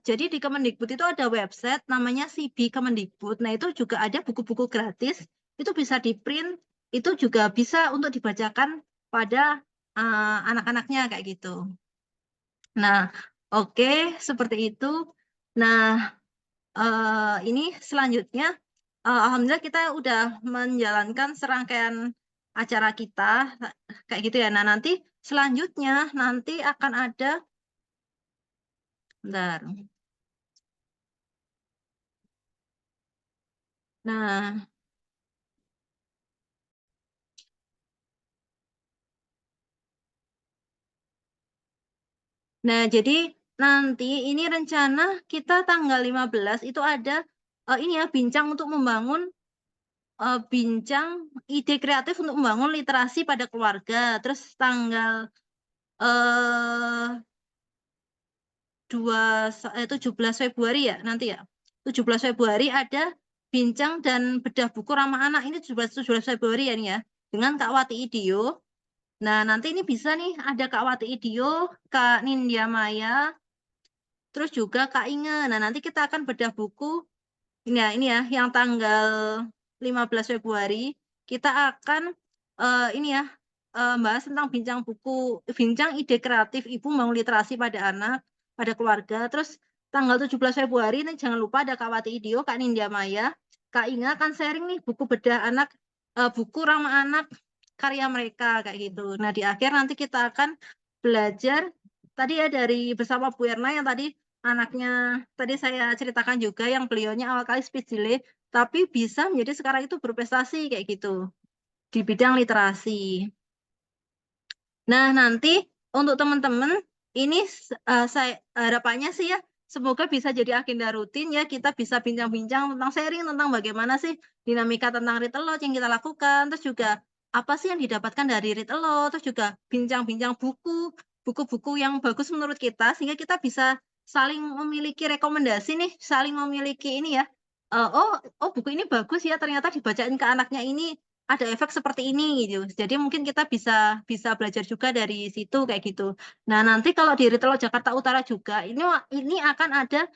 Jadi di Kemendikbud itu ada website namanya CB Kemendikbud. Nah, itu juga ada buku-buku gratis. Itu bisa di-print, itu juga bisa untuk dibacakan pada anak-anaknya kayak gitu. Nah, oke, seperti itu. Nah, ini selanjutnya, alhamdulillah kita udah menjalankan serangkaian acara kita kayak gitu ya. Nah, nanti selanjutnya nanti akan ada, bentar. Nah, jadi nanti ini rencana kita tanggal 15 itu ada ini ya, bincang untuk membangun bincang ide kreatif untuk membangun literasi pada keluarga. Terus tanggal eh 17 Februari ya nanti ya. 17 Februari ada bincang dan bedah buku ramah anak. Ini 17 Februari ya, nih ya, dengan Kak Wati Idio. Nah, nanti ini bisa nih ada Kak Wati Idio, Kak Nindya Maya, terus juga Kak Inge. Nah, nanti kita akan bedah buku ini ya, yang tanggal 15 Februari kita akan ini ya, bahas tentang bincang ide kreatif ibu membangun literasi pada anak, pada keluarga. Terus tanggal 17 Februari ini jangan lupa ada Kak Wati Idio, Kak Nindya Maya, Kak Inga akan sharing nih buku bedah anak, buku ramah anak karya mereka kayak gitu. Nah, di akhir nanti kita akan belajar tadi ya dari bersama Bu Erna yang tadi anaknya tadi saya ceritakan juga, yang beliaunya awal kali speech delay tapi bisa menjadi sekarang itu berprestasi kayak gitu di bidang literasi. Nah, nanti untuk teman-teman ini saya harapannya sih ya, semoga bisa jadi agenda rutin ya, kita bisa bincang-bincang tentang sharing tentang bagaimana sih dinamika tentang read aloud yang kita lakukan, terus juga apa sih yang didapatkan dari read aloud, terus juga bincang-bincang buku-buku yang bagus menurut kita, sehingga kita bisa saling memiliki rekomendasi nih, saling memiliki ini ya, oh buku ini bagus ya, ternyata dibacain ke anaknya ini ada efek seperti ini gitu. Jadi mungkin kita bisa belajar juga dari situ kayak gitu. Nah, nanti kalau di Read Aloud Jakarta Utara juga ini akan ada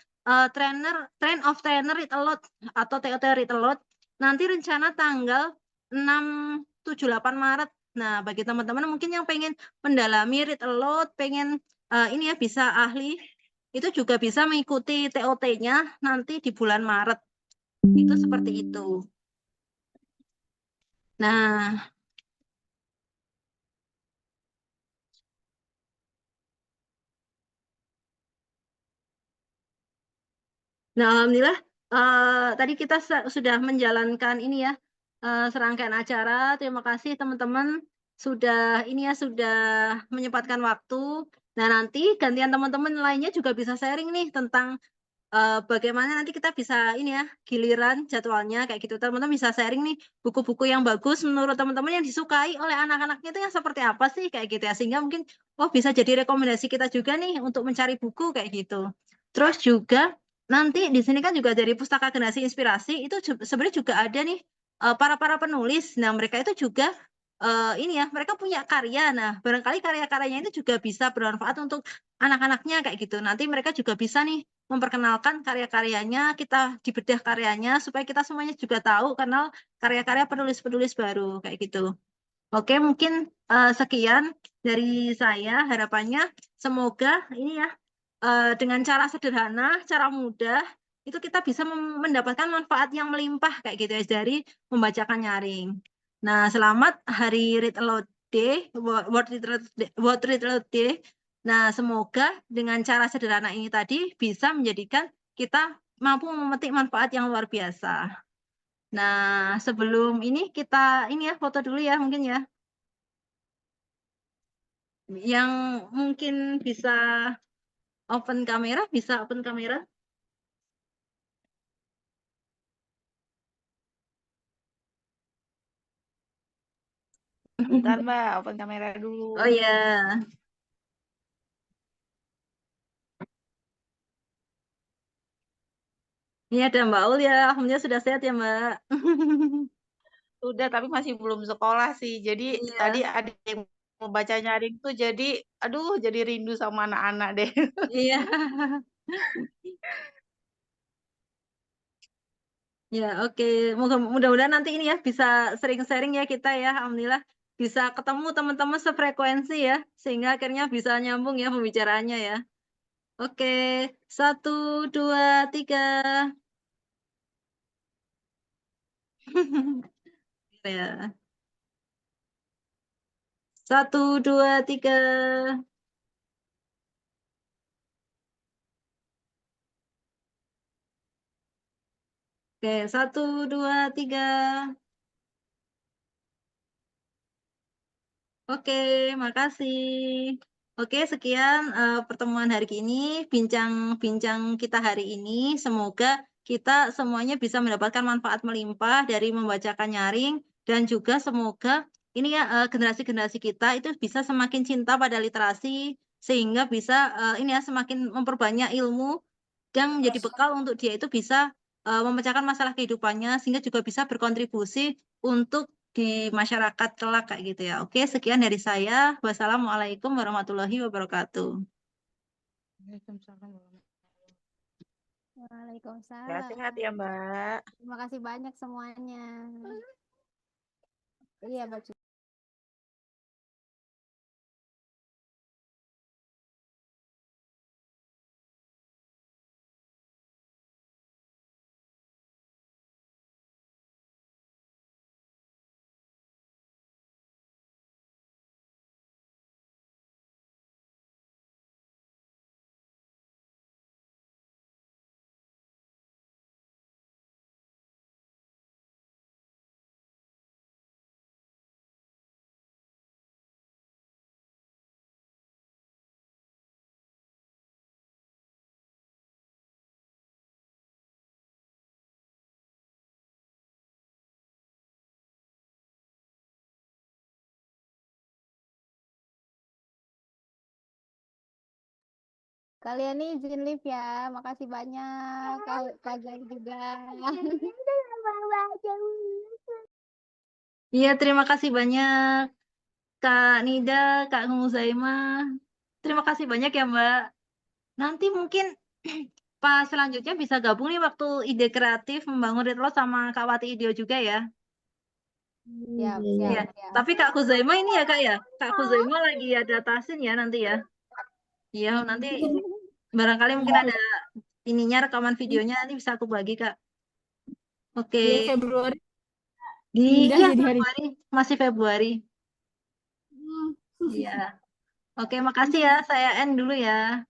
Train of Trainer Read Aloud atau TOT Read Aloud. Nanti rencana tanggal 6, 7, 8 Maret. Nah, bagi teman-teman mungkin yang pengen mendalami Read Aloud, pengen ini ya bisa ahli, itu juga bisa mengikuti TOT-nya nanti di bulan Maret. Itu seperti itu. Nah, alhamdulillah tadi kita sudah menjalankan ini ya, serangkaian acara. Terima kasih teman-teman sudah ini ya, sudah menyempatkan waktu. Nah, nanti gantian teman-teman lainnya juga bisa sharing nih tentang bagaimana nanti kita bisa ini ya, giliran jadwalnya kayak gitu. Teman-teman bisa sharing nih buku-buku yang bagus menurut teman-teman yang disukai oleh anak-anaknya itu yang seperti apa sih kayak gitu ya. Sehingga mungkin bisa jadi rekomendasi kita juga nih untuk mencari buku kayak gitu. Terus juga nanti di sini kan juga dari Pustaka Generasi Inspirasi itu sebenarnya juga ada nih para penulis. Nah, mereka itu juga ini ya, mereka punya karya. Nah, barangkali karya-karyanya itu juga bisa bermanfaat untuk anak-anaknya kayak gitu. Nanti mereka juga bisa nih memperkenalkan karya-karyanya, kita dibedah karyanya supaya kita semuanya juga tahu kenal karya-karya penulis-penulis baru kayak gitu. Oke, mungkin sekian dari saya. Harapannya semoga ini ya dengan cara sederhana, cara mudah itu kita bisa mendapatkan manfaat yang melimpah kayak gitu ya dari membacakan nyaring. Nah, selamat Hari Read Aloud Day, World Read Aloud Day. Nah, semoga dengan cara sederhana ini tadi bisa menjadikan kita mampu memetik manfaat yang luar biasa. Nah, sebelum ini kita ini ya foto dulu ya mungkin ya. Yang mungkin bisa open kamera, bisa open kamera. Bentar Mbak, open kamera dulu. Oh ya. Ini ada Mbak Ul ya, alhamdulillah sudah sehat ya Mbak. Udah, tapi masih belum sekolah sih. Jadi Iya. tadi ada yang mau baca nyaring tuh jadi, aduh, jadi rindu sama anak-anak deh. Iya. Ya, oke. Mudah-mudahan nanti ini ya bisa sering sharing ya kita ya. Alhamdulillah bisa ketemu teman-teman sefrekuensi ya, sehingga akhirnya bisa nyambung ya pembicaraannya ya. Oke, 1, 2, 3. Ya. 1, 2, 3. Oke, 1, 2, 3. Oke, makasih. Oke, sekian pertemuan hari ini, bincang-bincang kita hari ini. Semoga kita semuanya bisa mendapatkan manfaat melimpah dari membacakan nyaring dan juga semoga ini ya generasi-generasi kita itu bisa semakin cinta pada literasi sehingga bisa ini ya semakin memperbanyak ilmu yang menjadi bekal untuk dia itu bisa memecahkan masalah kehidupannya sehingga juga bisa berkontribusi untuk di masyarakat kelak kayak gitu ya. Oke, sekian dari saya. Wassalamualaikum warahmatullahi wabarakatuh. Waalaikumsalam. Sehat ya Mbak. Terima kasih banyak semuanya. Iya, Mbak. Kalian nih izin live ya. Makasih banyak. Kak Zai juga. Iya, terima kasih banyak Kak Nida, Kak Muzaimah. Terima kasih banyak ya Mbak. Nanti mungkin pas selanjutnya bisa gabung nih waktu ide kreatif membangun Ritlo sama Kak Wati Idio juga ya. Siap, Iya. siap, siap. Tapi Kak Kuzaima ini ya Kak ya. Kak Kuzaima lagi ada tasin ya nanti ya. Iya, nanti barangkali mungkin ada ininya rekaman videonya nanti bisa aku bagi Kak. Oke. Iya, Februari Iya, pindah jadi hari. Februari. Masih Februari. Iya. Oke, makasih ya. Saya end dulu ya.